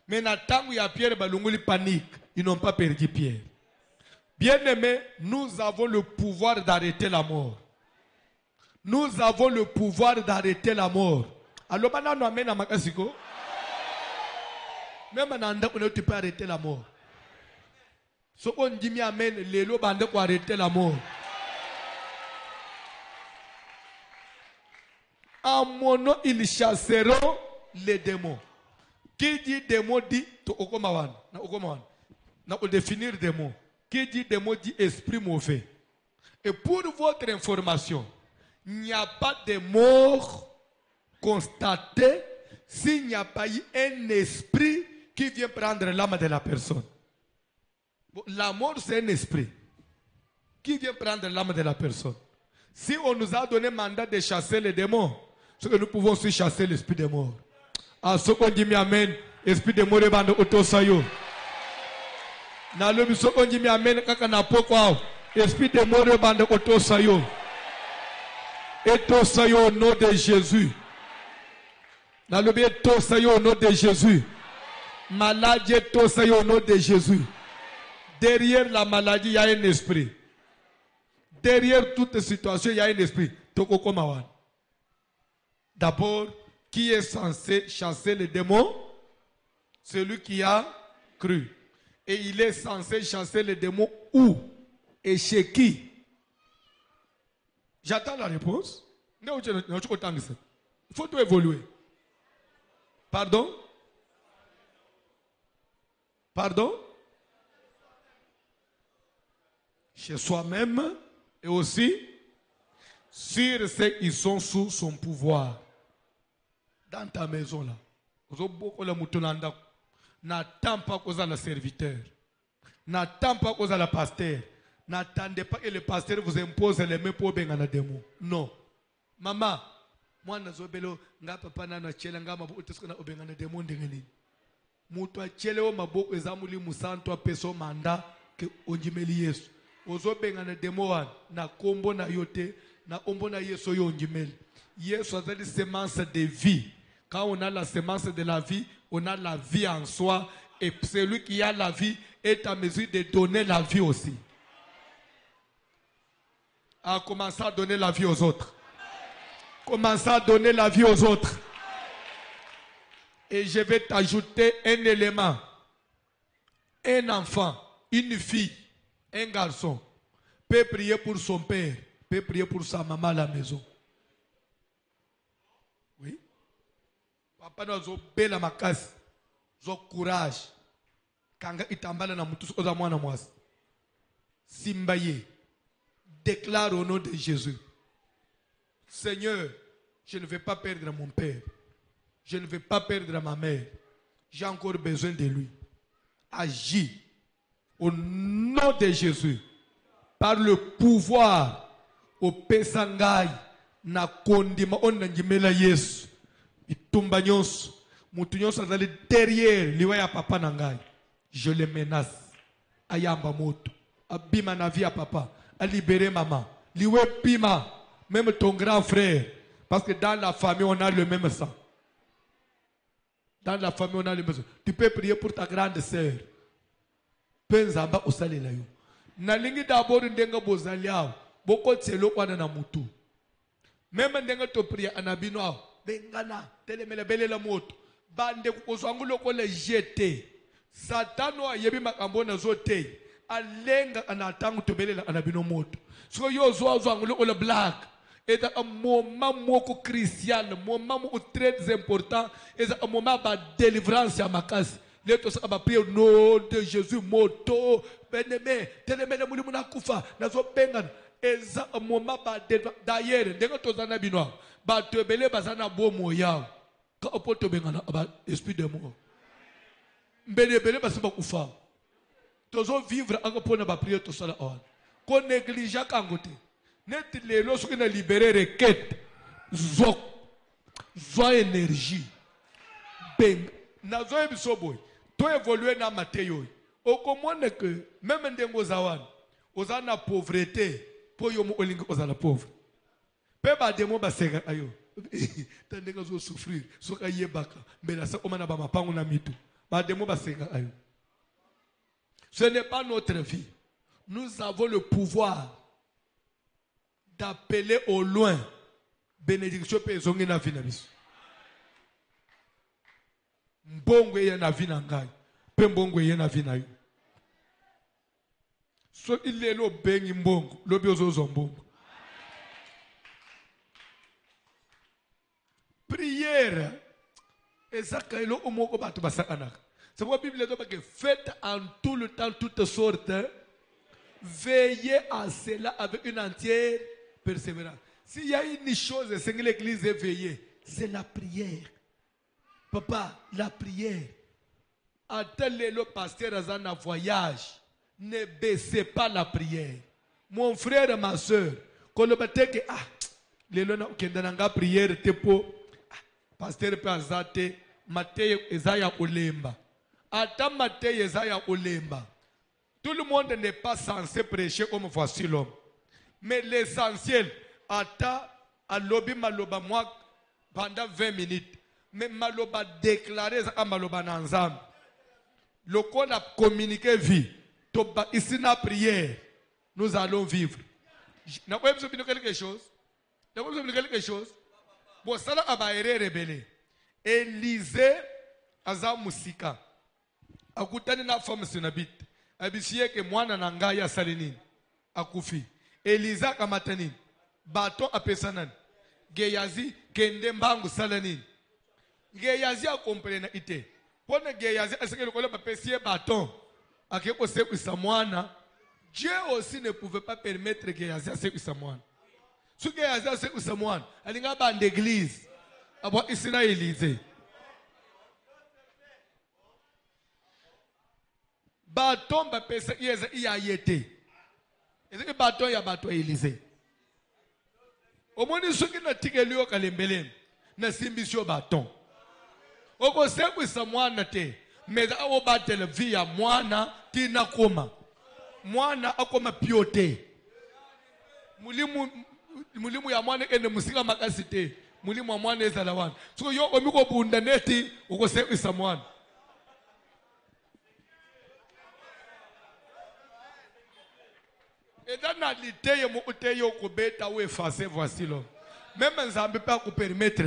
Mais n'attend ya Pierre balunguli panique. Ils n'ont pas perdu Pierre. Bien-aimés, nous avons le pouvoir d'arrêter la mort. Nous avons le pouvoir d'arrêter la mort. Alors maintenant nous amène à Makasiko. Même en tu peux arrêter la mort. Ce qu'on dit mi amène les lots bandés pour arrêter la mort. En mon nom, ils chasseront les démons. Qui dit démon dit okomawan. Na pour définir démon. Qui dit démon dit esprit mauvais. Et pour votre information, il n'y a pas de mort constatée s'il n'y a pas eu un esprit qui vient prendre l'âme de la personne. La mort, c'est un esprit Qui vient prendre l'âme de la personne? Si on nous a donné mandat de chasser les démons, c'est que nous pouvons aussi chasser l'esprit des morts. À ce qu'on dit, amen, esprit des morts est bande autosayo. Na le biso qu'on dit, amen, kaka na poko, esprit des morts est bande autosayo. Et tosayo au nom de Jésus. Na le biso tosayo au nom de Jésus. Maladie tosayo au nom de Jésus. Derrière la maladie, il y a un esprit. Derrière toute situation, il y a un esprit. Toko Mawan. D'abord, qui est censé chasser les démons? Celui qui a cru. Et il est censé chasser les démons où? Et chez qui? J'attends la réponse. Il faut tout évoluer. Pardon? Pardon? Chez soi-même et aussi sur ceux qui sont sous son pouvoir. Dans ta maison là, n'attends pas qu'on ait le serviteur. N'attends pas qu'on ait le pasteur. N'attendez pas que le pasteur vous impose les mains pour bien des mots. Non. Maman, moi nazobelo nga papa na chela nga mabu utesiko na obengana demo ndengeni. Mutu achele o maboko ezamuli musanto apeso manda ke onjimeli Yesu. Ozobengana demo wan na kombo na yote na ombo na Yesu yo onjimeli. Yesu a dit semence de vie. Quand on a la semence de la vie, on a la vie en soi. Et celui qui a la vie est en mesure de donner la vie aussi. A commencé à donner la vie aux autres. Commencez à donner la vie aux autres. Et je vais t'ajouter un élément. Un enfant, une fille, un garçon peut prier pour son père, peut prier pour sa maman à la maison. Oui. Papa nous a bela makasi, zo courage. Kanga itambala na mutu oza mwana mwasi. Simbaye. Déclare au nom de Jésus. Seigneur, je ne vais pas perdre mon père. Je ne vais pas perdre ma mère. J'ai encore besoin de lui. Agis au nom de Jésus. Par le pouvoir au Pesangai na kondima onanjimela Yesu. Itumba nyonso. Mutu nyonso azali derrière liwa ya papa nangai. Je le menace. Ayamba moto. Abima na vie ya papa. A libérer maman. Liwe pima. Même ton grand frère. Parce que dans la famille, on a le même sang. Dans la famille, on a le même sang. Tu peux prier pour ta grande sœur. Penzamba osale la yo. Nalingi d'abord ndenga bozaliao. Boko tselo kwa na mutu. Même ndenga to prier anabino ao. Bengana. Telemele bele la moto. Bande kukozwangu loko le jete. Satano ayebi makambo na zote. Alenga anatangu tobelela anabino moto. So yo zo zwangu le black. Et un moment moko crucial, moment très important, et un moment de délivrance à ma case. Les tous à prier au nom de Jésus, moto, beneme, telemé na muli muna kufa, na zo bengan. Et un moment de d'ailleurs, dès que tous en abinois, ba te belé bazana bo moya, quand on peut te bengana, ba esprit de mort. Mbele belé basaba kufa. Tous vivre encore pour ne pas prier tout ça là. Qu'on néglige kangote. Net les lois qui ont libéré requête, zoa énergie. Ben, na zoe bisoboy. To évoluer na mateyo. O komone que même ndengo zawan, ozana pauvreté, po yo mo olinga ozala pauvre. Pe ba demo ba sega ayo. Tandenga zo souffrir, soka yebaka, mbela sa komana ba mapango na mitu. Ba demo ba sega ayo. Ce n'est pas notre vie. Nous avons le pouvoir d'appeler au loin bénédiction pezongi na vie na biso. Mbongo ye na vie na ngai, pe mbongo ye na vie na yo. So ilelo bengi mbongo, lobi ozozo mbongo. Prière ezaka elo omoko bato basakanaka. C'est pourquoi la Bible dit que faites en tout le temps toutes sortes, veillez à cela avec une entière persévérance. S'il y a une chose, c'est que l'église est veillée, c'est la prière. Papa, la prière. Attendez le pasteur dans un voyage. Ne baissez pas la prière. Mon frère et ma soeur, quand le que ah, les lona kendana prière te po pasteur pe azate Matthieu Isaiah Olemba. Attends Matthieu Isaiah Olemba. Tout le monde n'est pas censé prêcher comme voici l'homme. Mais l'essentiel, attends à lobby maloba moi pendant 20 minutes. Mais maloba déclaré à maloba nanzam. Le qu'on a communiqué vie. Toba ici na prière. Nous allons vivre. N'a pas besoin de quelque chose. N'a pas besoin de quelque chose. Bon, ça là a rebelle. Élisée aza musika. Akutani na femme sinabit. Abisiye ke mwana na ngai asali nini? Akufi. Eliza akamata nini? Baton apesa nani? Geyazi kende mbangu sala nini? Geyazi akomprena ite. Pona Geyazi aseke lokole bapesiye baton. Akeko sekwisa mwana. Dieu aussi ne pouvait pas permettre Geyazi asekwisa mwana. Si Geyazi asekwisa mwana, alinga bande église. Abo isina Elize. Baton bapesa yeza iyayete. Ezeke baton ya baton Elize. Omoni soki na tikelio kalembeleni na simbisio baton. Oko sekwisa mwana te. Meza awo batele via mwana tina koma. Mwana akoma piote. Mulimu ya mwana ene musika makasite. Mulimu wa mwana ezala wana. So yo omiko bunda neti oko sekwisa mwana. Et dans la lité, il y a un effacé, voici l'homme. Même ça ne peut pas vous permettre.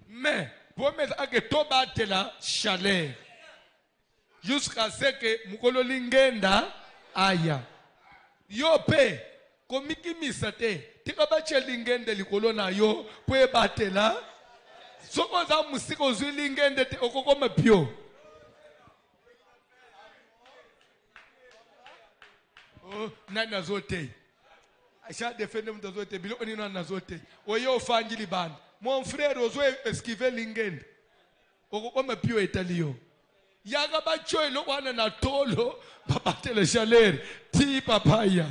Mais, pour mettre à que tout batte la chaleur, jusqu'à ce que Mukolo Lingenda aille. Yo pe, komiki misate, tika bache Lingenda likolo na yo, pour battre la. Soko za musika uzilingende te okokoma pio. Oh, nani azote. Aisha defende mtu azote bilo oni nani azote. Oyo ofangili band. Mon frère ozo esquiver lingende. Okokoma pio etalio. Yaga bacho elo wana na tolo babate le chaleur ti papaya.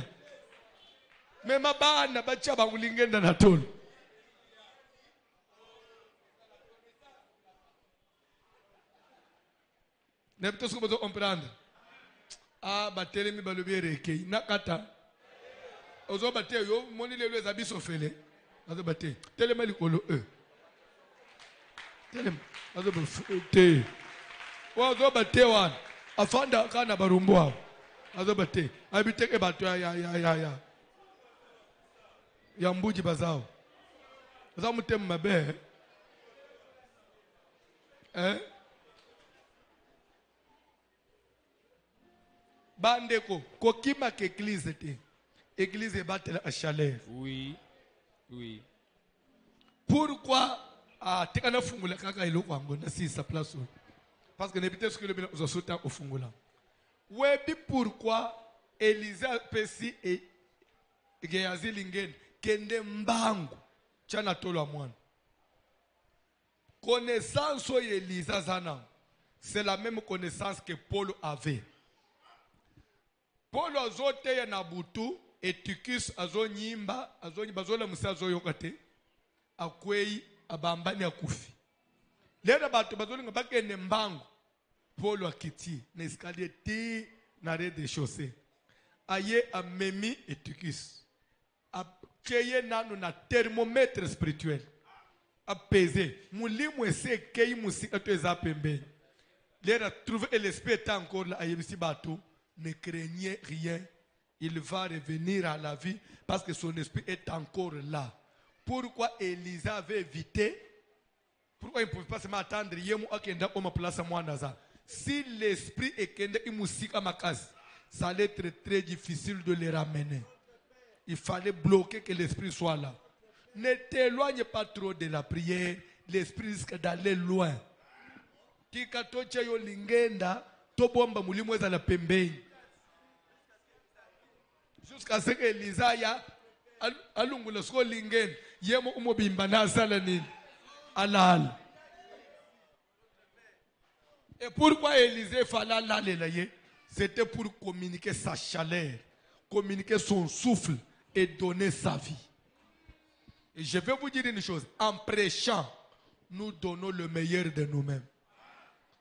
Mema bana bacha bangulingenda na tolo. Ne peut-être que vous comprendre. Ah, batele mi balobere ke nakata. Ozo bate yo moni le les habits sofele. Ozo bate. Telema likolo e. Telema. Ozo bate. Ozo bate wan. Afanda kana barumbo. Ozo bate. Abiteke bato ya. Ya mbuji bazao. Ozo mutem mabe. Bandeko, kokima ke église te. Église battre la chaleur. Oui, oui. Pourquoi tekana fungula kaka iloko ango na si sa place. Parce que n'habite ce que le bien aux sautant au fungula. Webi pourquoi Elisa pesi et Gehazi lingen kende mbangu chana tolo amwana. Connaissance o Elisa zana. C'est la même connaissance que Paul avait. Paul azote ya nabutu etikis azonyimba azola musa azoyokate akwei abambani akufi. Lera batu bazolinga bakene mbangu Paul akiti na escalier ti na rez de chaussée. Aye amemi etikis. Akeye nanu na thermomètre spirituel. Apaiser. Mulimu ese kei musika to eza pembeni. Lera trouver l'esprit est encore là ayebisi batu. Ne craignez rien, il va revenir à la vie parce que son esprit est encore là. Pourquoi Elisa avait évité? Pourquoi il ne pouvait pas se m'attendre? Si l'esprit est ça allait être très difficile de les ramener. Il fallait bloquer que l'esprit soit là. Ne t'éloigne pas trop de la prière, l'esprit risque d'aller loin. Kikatocha yo lingenda, tobomba mulimu eza la pembeni. Jusqu'à ce que Elisa ya alungula sko lingen yemo umobimba na sala nini alal. Et pourquoi Élisée fallait l'aller? C'était pour communiquer sa chaleur, communiquer son souffle et donner sa vie. Et je vais vous dire une chose, en prêchant, nous donnons le meilleur de nous-mêmes.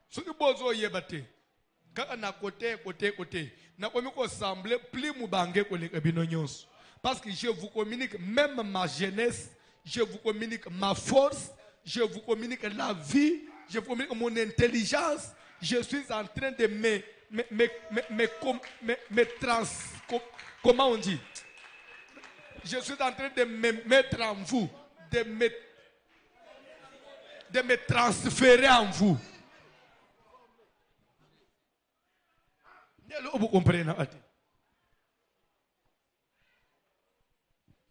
Ce que vous avez fait, quand on a côté, n'a pas semblé plus moubangue que les cabinons. Parce que je vous communique même ma jeunesse, je vous communique ma force, je vous communique la vie, je vous communique mon intelligence. Je suis en train de comment on dit? Je suis en train de me mettre en vous, de me transférer en vous. Vous comprenez?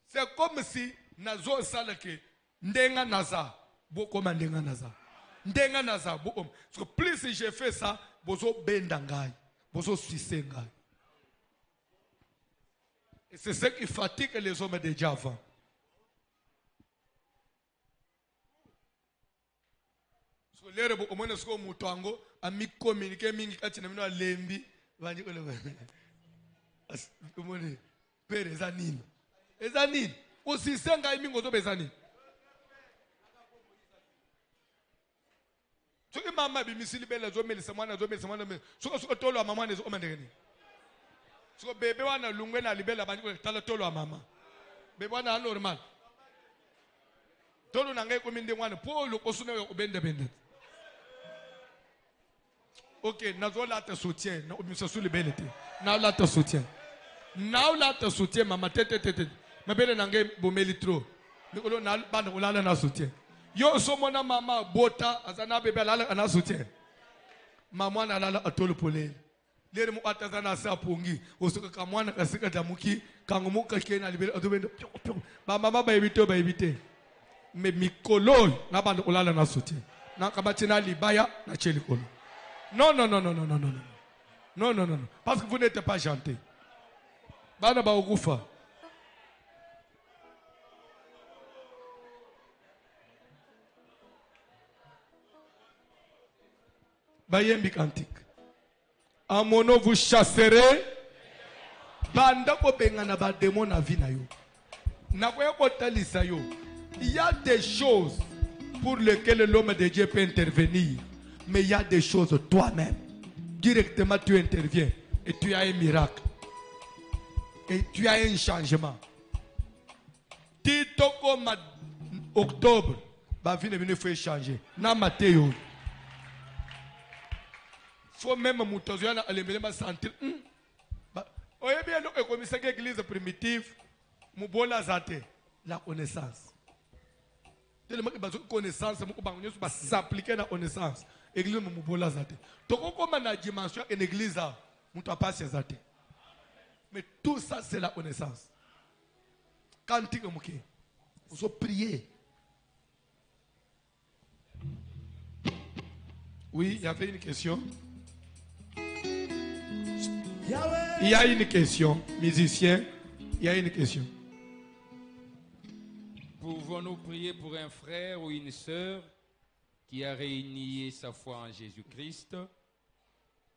C'est comme si nazo salake ndenga naza bokoma ndenga naza ndenga naza bokom. Parce que plus je fais ça, bozo bendangai, bozo suisengai. Et c'est ce qui fatigue les hommes de Java. So lere bo omone sko mutango ami communiquer mingi kati na mino lembi bandi ko le. Omone pere zanini. Ezanini usisenga imingo zo bezanini. So imama bimisili bela zo melisa mwana so tolo mama ne zo omandeni. So bebe wana lungwe na libela bandi ko tala tolo mama. Bebe wana normal. Tolo na ngai ko minde mwana polo ko suna yo bende. OK, nazo la te soutien, na obimisa su libelete. Na la te soutien. Now la te soutien mama tete. Mabele nange bomeli tro. Nikolo na bana ulala na soutien. Yo somona mama bota azana bebe lala na soutien. Mama na lala atolo polele. Lere mu atazana sa pongi. Osoka kamwana kasika damuki kangomuka kena libele adobendo. Ba mama ba evite. Me mikolo na bana ulala na soutien. Na kabatina libaya na chelikolo. Non. Non. Parce que vous n'êtes pas gentil. Bana ba okufa. Bayembi cantique. En mon nom vous chasserez. Banda ko bengana ba démon na vie na yo. Na ko kotalisa yo. Il y a des choses pour lesquelles l'homme de Dieu peut intervenir. Mais il y a des choses toi-même. Directement tu interviens. Et tu as un miracle. Et tu as un changement. Tito comme octobre. Ba vie ne faut changer. Na Matteo. Faut même mutozana alemele sentir. Oye bien donc comme ça l'église primitive, mubola zate la connaissance. Tellement que bazo connaissance mu ba nyoso ba s'appliquer na connaissance. Église mubola zate. Toko comme na dimension en église muto passe zate. Mais tout ça c'est la connaissance. Quand tu muke, faut prier. Oui, il y avait une question. Il y a une question, musicien, il y a une question. Pouvons-nous prier pour un frère ou une sœur qui a réuni sa foi en Jésus-Christ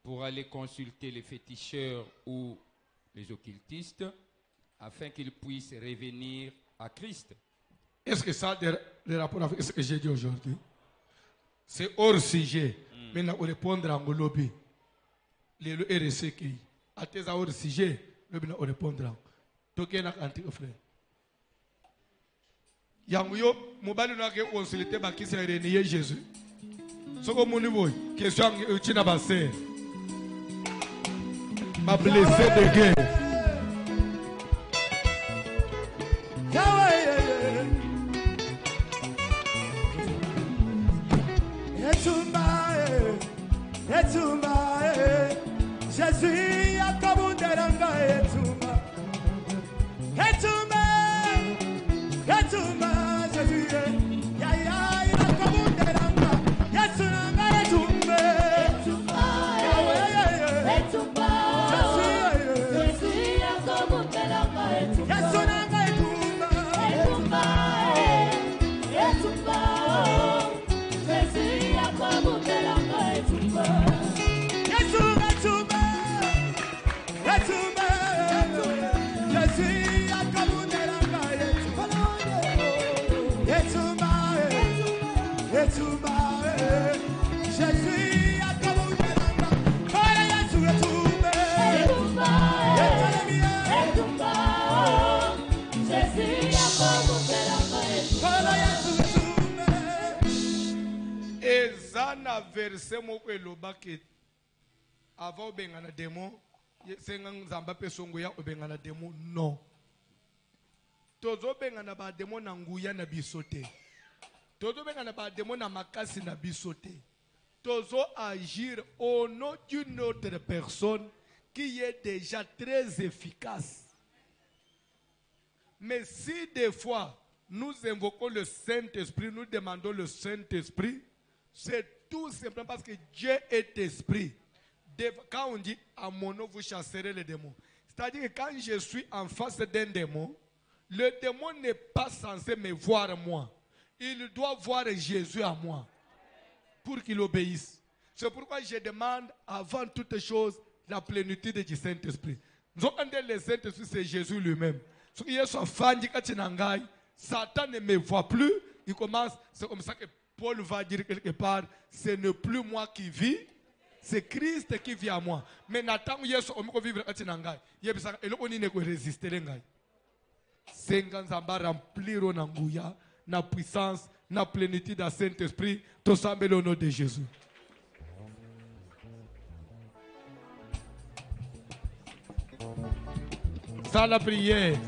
pour aller consulter les féticheurs ou les occultistes afin qu'ils puissent revenir à Christ? Est-ce que ça a des rapports avec ce que j'ai dit aujourd'hui? C'est hors sujet. Maintenant, on répondre en lobby. Les RSC qui à tes hors sujet, on répondra. Toké na anti frère. Yanguyo, mobali na ke consulter ba ki se renier Jésus. Soko moni boy, question utina ba ser. Ma blessé de guerre. Jésus a kabunderanga etumba Jésus ya kabunderanga yesunanga etumba Jésus ya kabunderanga etumba yesunanga etumba Jésus ya kabunderanga etumba verset moko eloba ke avant obengana démon senga nzamba pesongo ya obengana démon non. Tozo bengana ba démon na nguya na bisote. Tozo bengana ba démon na makasi na bisote. Tozo agir au nom d'une autre personne qui est déjà très efficace. Mais si des fois nous invoquons le Saint-Esprit, nous demandons le Saint-Esprit, c'est tout simplement parce que Dieu est esprit. Quand on dit à mon nom, vous chasserez les démons. C'est-à-dire que quand je suis en face d'un démon, le démon n'est pas censé me voir moi. Il doit voir Jésus à moi pour qu'il obéisse. C'est pourquoi je demande avant toute chose la plénitude du Saint-Esprit. Nous avons le Saint-Esprit, c'est Jésus lui-même. Ce qui est son fan, Satan ne me voit plus. Il commence, c'est comme ça que Paul va dire quelque part, ce n'est plus moi qui vis, c'est Christ qui vit à moi. Mais Nathan, Yesu, on peut vivre à Tinangai. Il y a besoin de résister. C'est quand ça va remplir au Nanguya, na puissance, na plénitude du Saint-Esprit, tout ça au nom de Jésus. Ça la prière.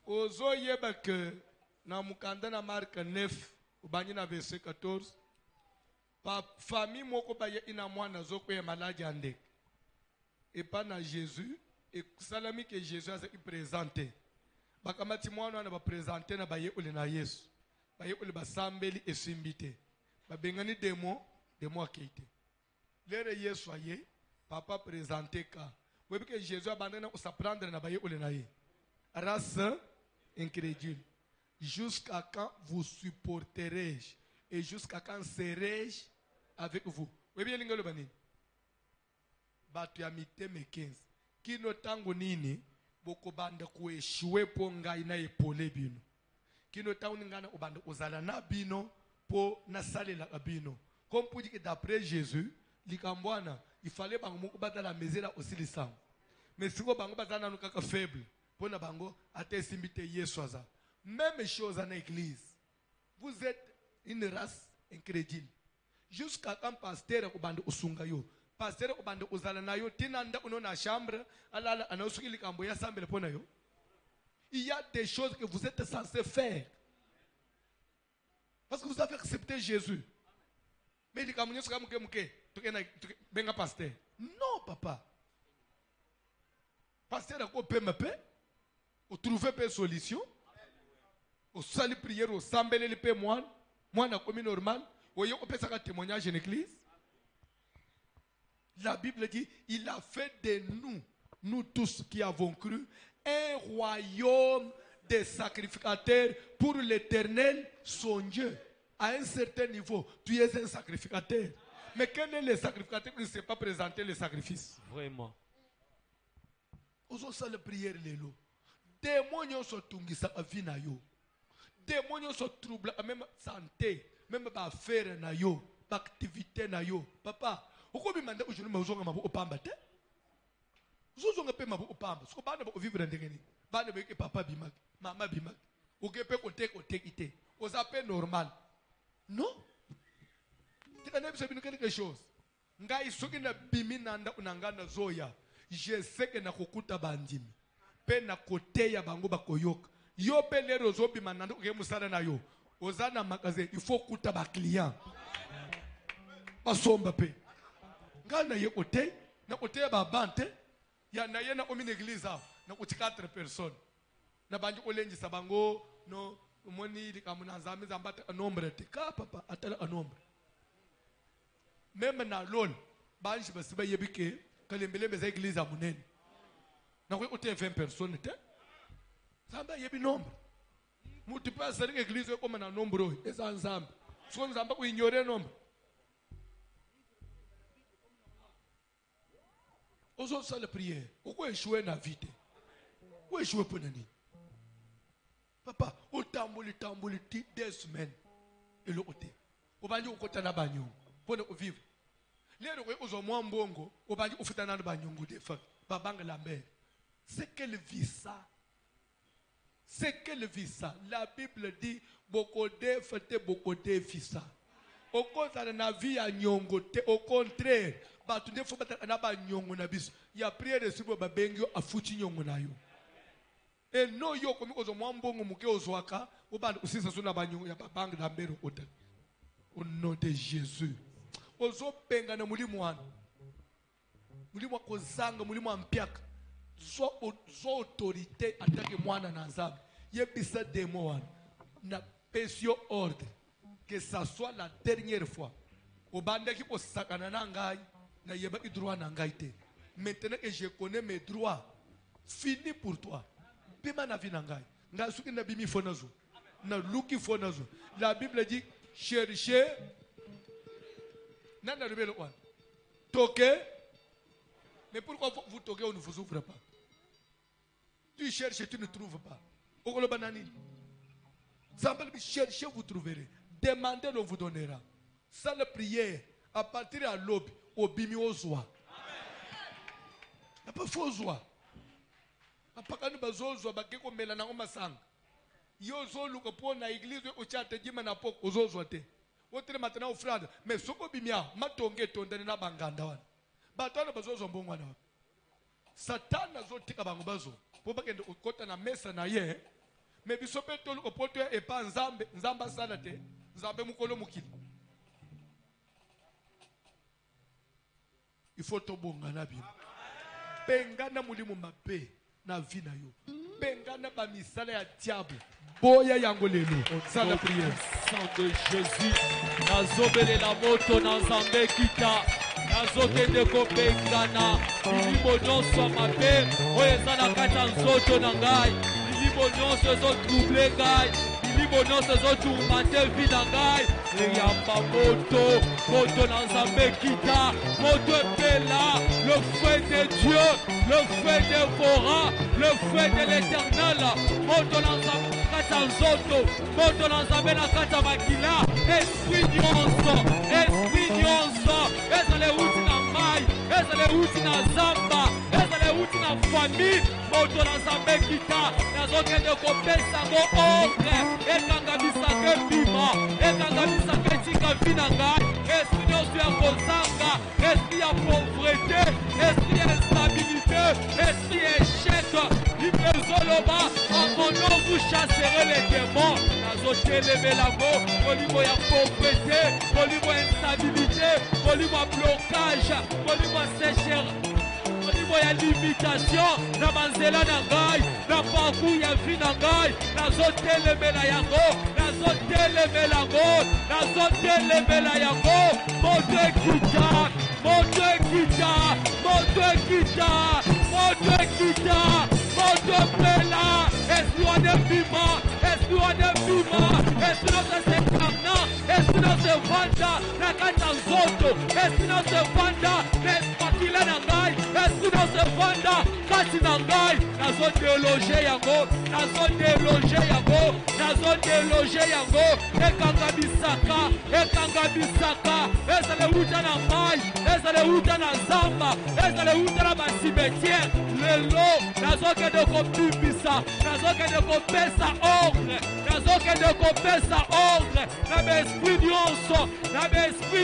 Ozo yeba que na mukanda na Marc 9 ubanyi na verset 14 pa famille moko ba ye ina mwana zoko ya maladi ande et pas na Jésus et salami que Jésus a se présenté bakamati mwana na ba présenter na ba ye ule na Yesu ba ye ule ba sambeli esimbite ba bengani demo akite lere Yesu aye papa présenté ka webi que Jésus abandonne ou s'apprendre na ba ye ule na ye race incrédule. Jusqu'à quand vous supporterai-je et jusqu'à quand serai-je avec vous? Oui, bien, l'ingénieur Bani. Batu ya miteme 15. Kino tango nini boko banda kueshue po ngai na epole bino. Kino tango ningana obanda ozala na bino po nasalela bino. Comme pour dire que d'après Jésus, likambwana, il fallait bango moko bata la mezela aussi les sang. Mais si vous bango bata na nukaka faible. Pona bango ate simbite Yesu aza. Même chose en église. Vous êtes une race incrédule. Jusqu'à quand pasteur obande osunga yo. pasteur obande uzala nayo tinanda unona chambre alala anausukili kambo ya sambele pona yo. Il y a des choses que vous êtes censés faire. Parce que vous avez accepté Jésus. Mais il dit que benga pasteur. Non, papa. Pasteur a quoi paix, au trouver une solution, au salut prière, au sambele le paix moi na comme normal, au yo peut ça témoignage en église. La Bible dit, il a fait de nous tous qui avons cru, un royaume de sacrificateurs pour l'Éternel, son Dieu. À un certain niveau, tu es un sacrificateur. Mais quel est le sacrificateur qui ne sait pas présenter le sacrifice? Vraiment. Ozo sala prière lelo. Démons sont tungisa avina yo. Démons sont trouble même santé, même ba affaire na yo, ba activité na yo. Papa, uko bimanda ujulu mazonga mabu opamba te? Uzozonga pe mabu opamba. Siko bana ba vivre ndengeni. Bana be ke papa bimak, mama bimak. Uke pe kote ite. Ozape normal. Non? Tu connais quelque chose. Ngai soki na bimi nanda unangana zoya. Je sais que na kokuta bandimi. Pe na kote ya bango bakoyoka. Yo pe lero zobi mananda uke musala na yo. Ozana magasin, il faut kuta ba client. Basomba pe. Ngana ye kote, na kote ya ba bante, ya na ye na omi église na kuti 4 personnes. Na banjo olenji sabango no umoni likamuna nzambi zambata nombre te ka papa atala nombre. Même na lol banji basiba yebike kalembele beza église a munene. Na ko ote 20 personnes te. Zamba yebi nombre. Mutu pasa l'église comme na nombre eza nzambi. So nzamba ko ignorer nombre. Ozo sala prière. Oko échouer na vite. Ou échouer pour nani? Papa, au tamboli ti 2 semaines. Et le côté. Au bandi au côté na banyo. Pour nous vivre. Les gens qui ont mbongo, au bandi au fitana na banyongo de fa. Babanga lambe. C'est quelle vie ça? C'est quelle vie ça? La Bible dit beaucoup de fete beaucoup de vie ça. Au contraire na vie à nyongo te au contraire. Ba tu ne faut pas na banyongo na biso. Ya prière de sibo babengyo afuchi nyongo na yo. Et non, yo comme aux mwambongo muke ozwaka, obanda usisa suna banyo ya babanga na mbero ota. Au nom de Jésus. Ozo penga na mulimu wana. Mulimu kozanga, mulimu ampiaka. So autorité attaque mwana na nzambe. Yebisa demo wana. Na pesio ordre. Que ça soit la dernière fois. Obanda ki osakana na ngai na yeba ki droit na ngai te. Maintenant que je connais mes droits, fini pour toi. Na suki na bimi fonazo na luki fonazo. La Bible dit cherchez nana rebelle one toquez, mais pourquoi vous toquez, on ne vous ouvre pas? Tu cherches et tu ne trouves pas. Okolo banani Zambal cherchez, vous trouverez. Demandez, on vous donnera. Sans la prière à partir de l'aube au bimi ozwa. N'a pas faux ozwa. Apakani bazozo bakeko mela na omasanga. Yo zolu ko pona église o chate jima na poko ozozo te. Otre matana ofrada, mais soko bimia matonge tondane na banganda wana. Batana bazozo mbongwa na. Satana zotika bango bazo. Po bakende okota na mesa na ye. Mais bisope tolu ko poto e pa nzambe, nzamba sala te. Nzambe mukolo mukili. Il faut to bonga na bi. Pengana mulimu mabe. Na vie na yo. Bengana ba misala ya diable. Boya yango lelo. Sans la prière. Sang de Jésus. Nazobele la moto na Nzambe kita. Nazokende ko bengana. Bilimo nyonso mabe. Oyo ezala kati ya nzoto na ngai. Bilimo nyonso ezotrouble ngai. Bilimo nyonso ezotourmente vie na ngai. Eyamba moto na Nzambe kita. Moto epela. Le feu de Dieu. Le feu dévorant, le feu de l'Éternel, moto na Nzambe kata nzoto, moto na Nzambe na kata makila, esprit nyonso, ezale uti na mai, ezale uti na zamba, ezale uti na famille, moto na Nzambe kita, nazokende kopesa ngo ordre, ekanga bisaka bima, ekanga bisaka tika vina ngai, esprit nyonso ya kozanga, esprit ya pauvreté, esprit instabilité, esprit échec. Libezoloba, en mon nom vous chasserez les démons. Nazotelemelago, au niveau de la pauvreté, au niveau de l'instabilité, au niveau de blocage, au niveau de sécheresse. Au niveau ya limitation, na manzela na ngai, na parcours ya vie na ngai, nazotelemela yango, nazotelemela yango, nazotelemela yango, moto ekita, moto ekita, moto ekita, moto ekita, moto pela, esprit wana bima, esprit wana bima, esprit notre sekarna, esprit notre vanda, na kata nzoto, esprit notre vanda, n'espakila na ngai, esprit notre vanda, kati na ngai, nazo déloger yango, nazo déloger yango, nazo déloger yango, ekanga bisaka, ezale uta na ngai, ezale uta na zamba, ezale uta na basimetiere, lelo, nazo kende kopibisa, nazo kende kopesa ordre, nazo kende kopesa ordre, na besprit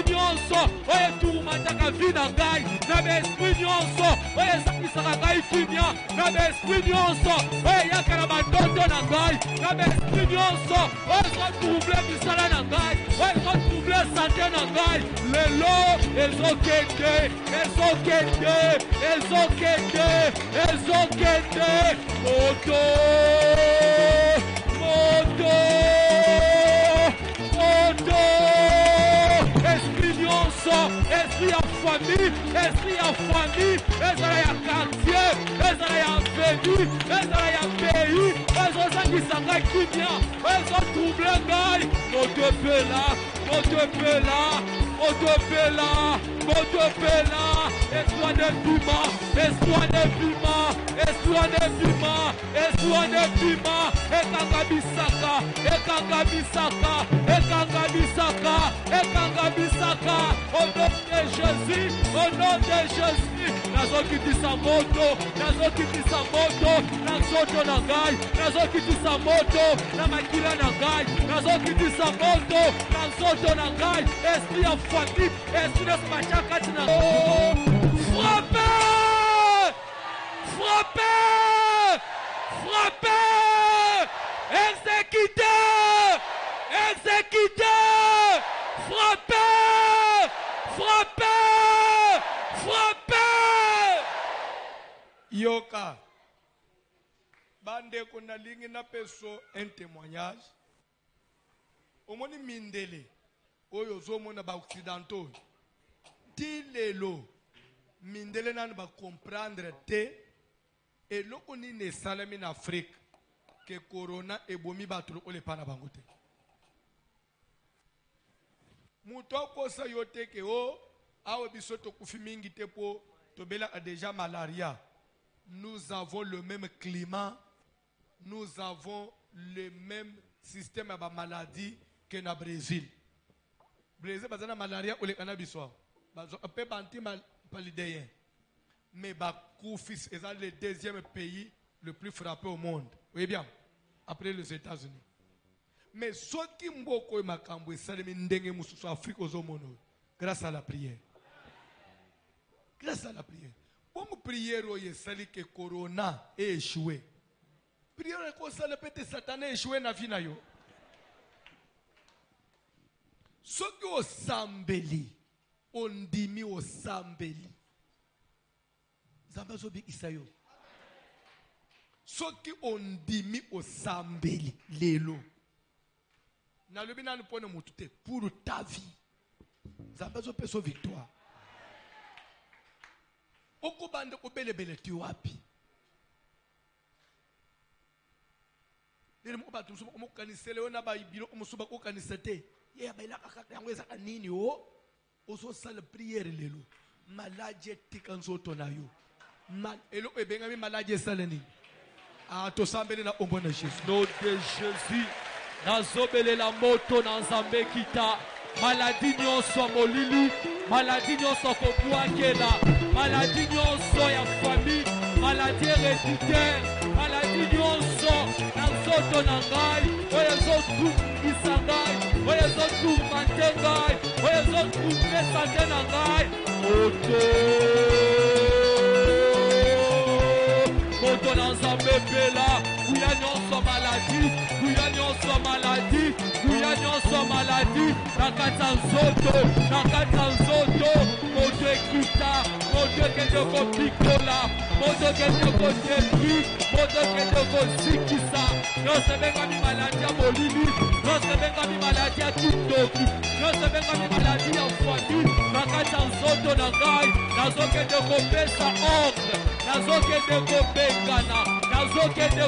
nyonso, oyo eturumataka vi na ngai, na besprit nyonso, oyo ezakisaka ngai kimia, na besprit nyonso, oyo eyaka na bandoto na ngai, na besprit nyonso, oyo ezotrouble misala na ngai, oyo ezotrouble sante na ngai, lelo ezokende, moto, esprit nyonso, esprit ya famille, ezala ya quartier, ezala ya avenue, ezala ya pays, ezozangisa ngai kimia, ezotrouble ngai, moto epela, esprit wana bima, ekanga bisaka, au nom de Jésus, nazokitisa moto, na nzoto na ngai, nazokitisa moto, na makila na ngai, nazokitisa moto, na nzoto na ngai, esprit ya famille, esprit de spachakati na frappez, exécutez, frappez. Yoka. Bande kona lingi na peso un témoignage. Omoni mindele. Oyo zomona ba occidentaux. Dilelo. Mindele nan ba comprendre te. Et loko ni ne salami en Afrique. Que corona ebomi batulu ole pana bangote. Mutoko sa yote ke o. Awe bisoto kufi mingi te po. Tobela a déjà malaria. Nous avons le même climat. Nous avons le même système de maladie que le Brésil. Brésil, il y a malaria ou le cannabis. Peu banti palidéen. Mais Koufis est le deuxième pays le plus frappé au monde. Oui bien, après les États-Unis. Mais ce qui mboko makambo salemi ndenge mususu Afrique aux mono grâce à la prière. Grâce à la prière. Bon prière oye sali que corona ait échoué. Prière ko sali peut-être Satan ait échoué na vie na yo. Ce qui au sambeli ondimi au sambeli. Zambazo bi isayo. Ce qui ondimi au sambeli lelo. Na lobi na pone mutute pour ta vie. Zambazo peso victoire. Oko bande ko belebele ti wapi. Nele mo ba tuso mo kanisele ona ba ibiro mo suba ko kanisete. Ye ba ila ka yango ezaka nini o? Oso sala prière lelo. Maladie tikanzo tonayo. Mal elo ebenga mi maladie saleni. Ah to sambele na ombo na Jésus. Nom de Jésus. Nazobele la moto na nzambe kita. Maladie nyonso molili, maladie nyonso kobuakela, maladie nyonso ya famille, maladie héréditaire, maladie nyonso na nzoto na ngai, oyo ezotungisa ngai, oyo ezoturmante ngai, oyo ezotrouble sante na ngai, moto na nzambe pela kuya nyonso maladi kuya nyonso maladi kuya nyonso maladi na kati ya nzoto moto ekita moto ekende kopikola moto ekende koteki moto ekende kozikisa nyonso ebengami maladi ya molili nyonso ebengami maladi ya kindoki nyonso ebengami maladi ya fwadi na kati ya nzoto na ngai nazokende kopesa ordre nazokende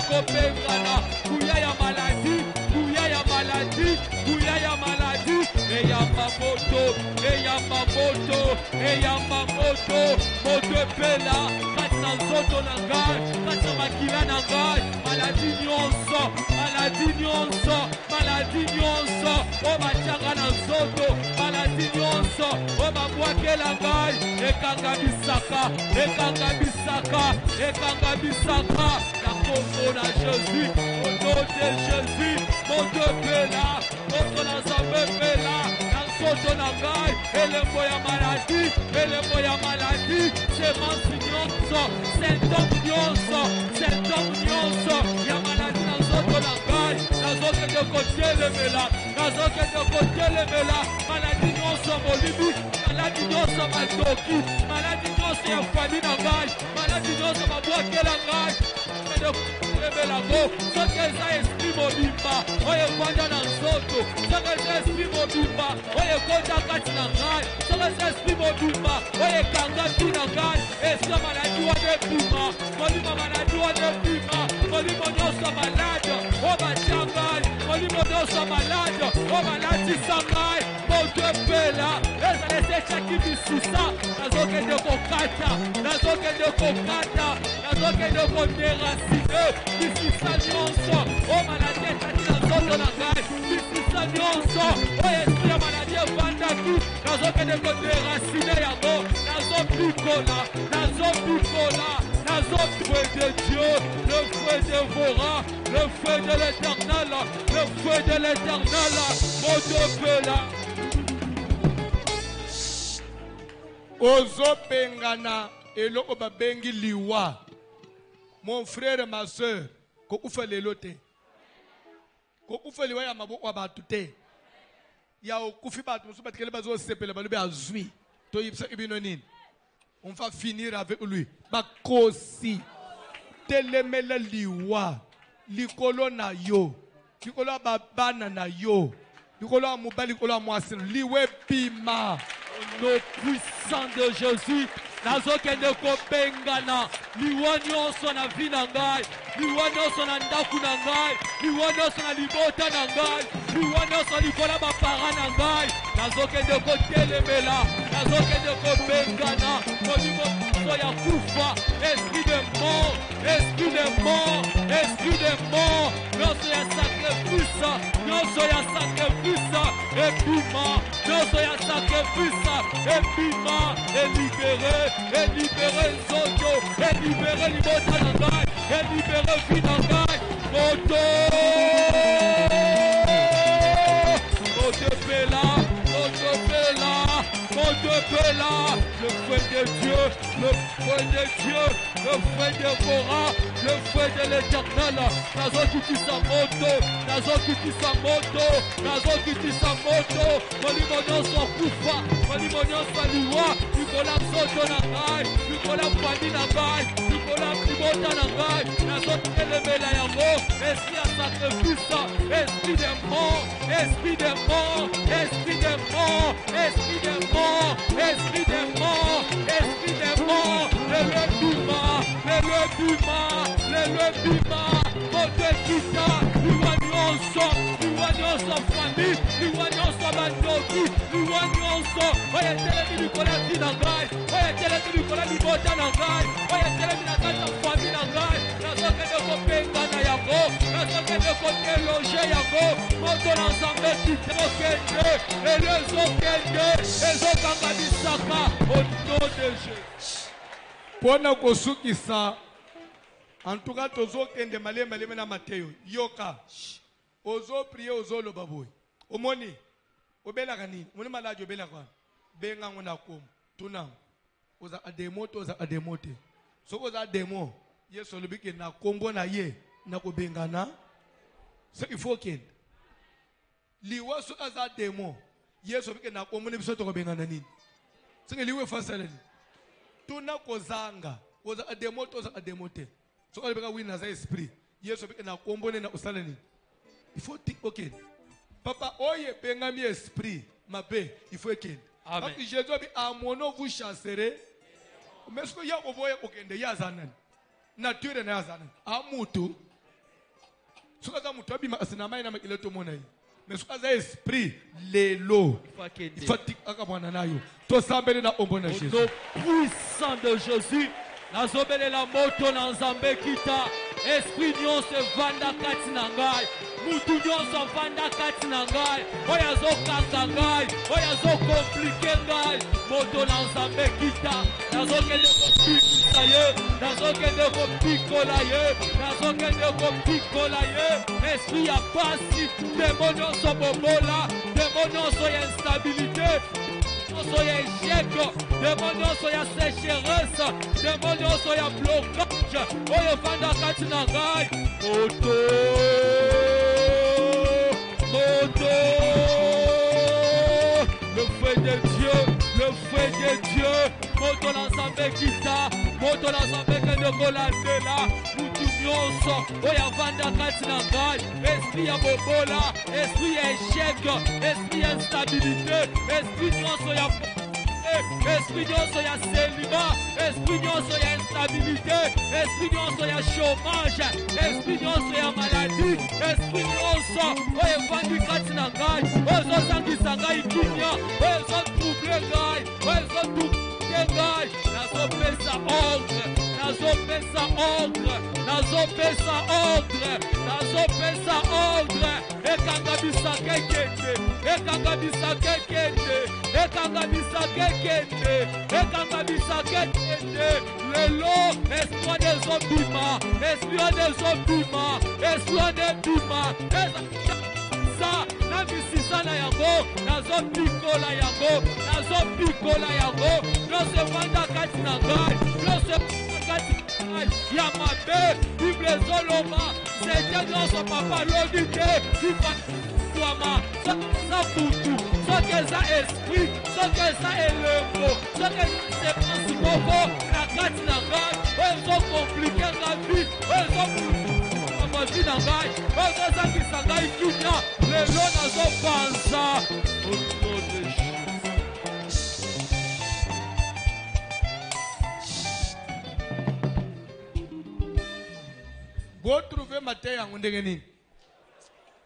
kopengana kuya ya maladi kuya ya maladi kuya ya maladi eyamba moto moto epela kati na nzoto na ngai kati na makila na ngai maladi nyonso o batianga na nzoto maladi nyonso o babwakela ngai ekangamisaka na kombo na Jésus au nom de Jésus moto epela moto na nzambe epela na nzoto na ngai elembo ya maladi semansi nyonso symptome nyonso ya maladi na nzoto na ngai nazokende kotelemela maladi nyonso molimi maladi nyonso madoki maladi nyonso ya fami na ngai maladi nyonso babwakela ngai soki eza esprit mobimba oyo ekwanda na nzoto soki eza esprit mobimba oyo ekonda kati na ngai soki eza esprit mobimba oyo ekanga ti na ngai esia maladi wana ebima molimo maladi wana ebima molimo nyonso malade oyo batia ngai molimo nyonso malade oyo balatisa ngai moto epela ezala esechaki misisa nazokende kokata koderasine misisa nyonso oyo maladi etati na nzoto na ngai misisa nyonso oyo esprit ya maladi evandaki nazokende koderasine yango nazopikola feu de Dieu, le feu dévorant, le feu de l'éternel, mon Dieu peut là. Ozo pengana eloko babengi liwa. Mon frère et ma soeur, kokufa lelo te. Kokufa liwa ya maboko ya batu te. Ya okufi batu musu batikele bazo sepele balube azui. To yipsa ibino nini. On va finir avec lui. Bakosi. Telemele liwa. Likolo na yo. Likolo babana na yo. Likolo mobali likolo mwasi. Liwe pima. Au nom puissant de Jésus. Nazokende kopengana. Liwa nyonso na vi na ngai. Liwa nyonso na ndaku na ngai. Liwa nyonso na libota na ngai. Liwa nyonso likola bapara na ngai. Nazokende kotelemela. Nazokende kopengana. Molimo so ya kufa. Esprit de mort. Esprit de mort. Esprit de mort. Nyonso ya sacrifice. Nyonso ya sacrifice. Epima. Nyonso ya sacrifice. Epima. Et libérer Zoto. Et libérer libota na ngai. Et libérer Finangai. Moto Pela. Le feu de Dieu, le feu de Dieu, le feu dévorant, le feu de l'éternel. Nazokiti sa moto, molimo nyonso kufa, molimo nyonso liwa, likola nzoto na ngai, likola fandi na ngai, likola libota na ngai, nazotelemela yango, esprit ya sacrifice, esprit de mort, esprit de mort, esprit de mort, esprit de mort, esprit de mort, esprit de mort, le bima, moto ekita, liwa nyonso fami, liwa nyonso bandoki, liwa nyonso, oyo etelemi likolo ya vi na ngai, oyo etelemi likolo ya libota na ngai, oyo etelemi na kati ya fami na ngai, nazokende kopengana yango, nazokende koteloge yango, moto na nzambe kitokende, ezokangamisaka au nom de Jésus. Pona kosukisa en tout cas tozokende malema na Mateyo yoka ozo prier ozo loba boy omoni obela kanini moni malaji obela kwa benga ngona komo tuna oza ademo to oza ademo te. So oza ademo, yeso lobike na kombo na ye na kobengana. So il faut qu'il liwa so aza demo, yeso lobike na kombo ne biso to kobengana nini. So liwe fasala ni. Tuna kozanga, oza ademo to oza ademo te. So olibeka wina za esprit, yeso lobike na kombo ne na osala nini. Il faut okay. Papa, oye bengami esprit, ma paix, il faut qu'il. Amen. Parce que Jésus a dit, à mon nom vous chasserez. Mais ce qu'il y a au boye okende yazanan. Nature na yazanan. Amutu. Ce que ça mutu abima asinama ina makile to monai. Mais ce que ça esprit lelo. Il faut akabwana nayo. To sambele na ombona Au Jésus. nom puissant de Jésus, nazobele la moto na nzambe kita. Esprit nyonso vanda kati na ngai. Mutu nyonso vanda kati na ngai. Oya zo kanga ngai. Oya zo komplike ngai. Moto na nzambe kita. Nazokende kopikola ye. Nazokende kopikola ye. Nazokende kopikola ye. Esprit ya pasi. Demo nyonso bobola. Demo nyonso ya instabilité. Demo ya échec. Demo nyonso ya sécheresse. Demo nyonso ya blocage. Oyo vanda kati na ngai. Moto. Moto. Le feu de Dieu. Le feu de Dieu. Moto l'ensemble kita. Moto l'ensemble kende kolandela. Mutu nyonso. Oya vanda kati na ngai. Esprit ya bobola. Esprit ya échec. Esprit ya instabilité. Esprit nyonso ya esprit nyonso ya célibat, esprit nyonso ya instabilité, esprit nyonso ya chômage, esprit nyonso ya maladie, esprit nyonso oyo evandi kati na ngai, oyo ezosangisa ngai kimia, oyo ezotrouble ngai, oyo ezotrouble ngai, nazopesa ordre, nazopesa ordre, nazopesa ordre, nazopesa ordre, ekangabisa kekende, ekangabisa kekende, ekangabisa kekende, ekangabisa kekende, lelo, esprit des obima, esprit des obima, esprit des bima, ça, na bisisa na yango, nazopikola yango, nazopikola yango, nyonso vanda kati na ngai, nyonso kati na ngai, ya mabe, Bible ezoloba, sete nyonso papa lobi te, ifatuama, sa butu, soki eza esprit, soki eza elembo, soki eza sepansi moko, na kati na ngai, oyo ezokomplike nga vi, oyo ezokomplike ma vie na ngai, oyo ezakisa ngai kimia, lelo nazopanza, au nom de Jésus. Vous trouvez matin yango ndenge nini?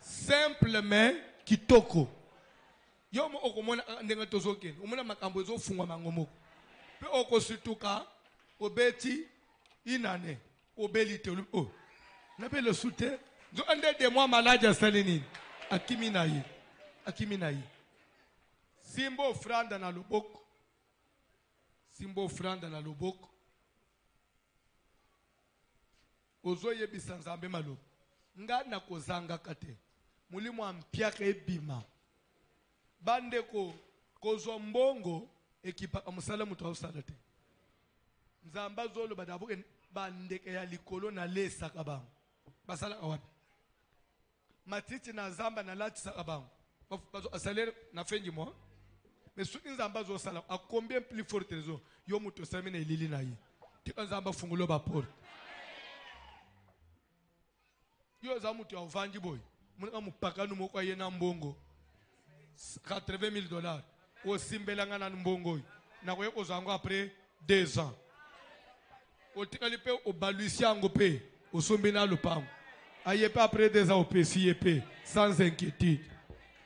Simple mais kitoko. Yo mo okomona ndenge tozokende. Omona makambo ezofungwa mangomoko. Pe okosituka obeti inane obelite oh. Na pe le soute. Zo ande de moi malade salini. Akimi na ye. Akimi na ye. Simbo ofranda na loboko. Simbo ofranda na loboko. Ozo yebisa nzambe malo. Nga na kozanga kate. Mulimu ampiaka ebima. Bandeko kozwa mbongo ekipa amusala mutu ausala te. Nzamba zolo badabuke bandeke ya likolo na lesa kabango. Basala awapi. Matiti na zamba na lati sa kabango. Bazo asalere na fenji mo. Mais sou nzamba zo sala a combien plus forte raison yo mutu samina ilili na yi. Ti nzamba fungulo ba porte. Yo za mutu ya uvanji boy. Muna mupakanu moko ye na mbongo. $80,000. Au simbelanga na mbongo. Na koye kozango après 2 ans. Au tikalipe au baluisia ngope. Au sombina lupango. Ayepe après 2 ans au PC yepe. Sans inquiétude.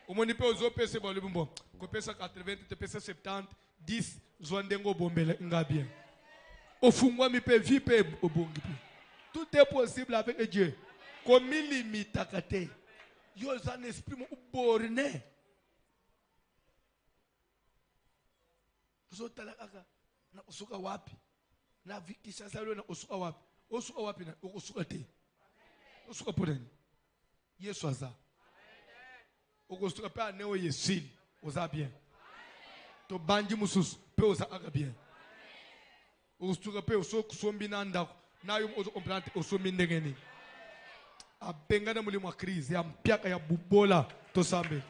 Au monipe aux OP c'est bon le bon. Kope sa 80, te pesa 70, 10, zwandengo bombele nga bien. Au fungwa mi pe vipe au bongi. Tout est possible avec Dieu. Comme il limite à côté. Yo un esprit borné. Zotala aka na usuka wapi? Na vikisha salo na usuka wapi? Usuka wapi na usuka te. Usuka podeni. Yesu aza. Usuka pa newe yesil. Oza bien. To banji musus pe oza aga bien. osuka pe osombi na ndako nayo ozokomplante osombi ndenge nini abenga na mulimo wa crise ya mpiaka ya bubola tosambe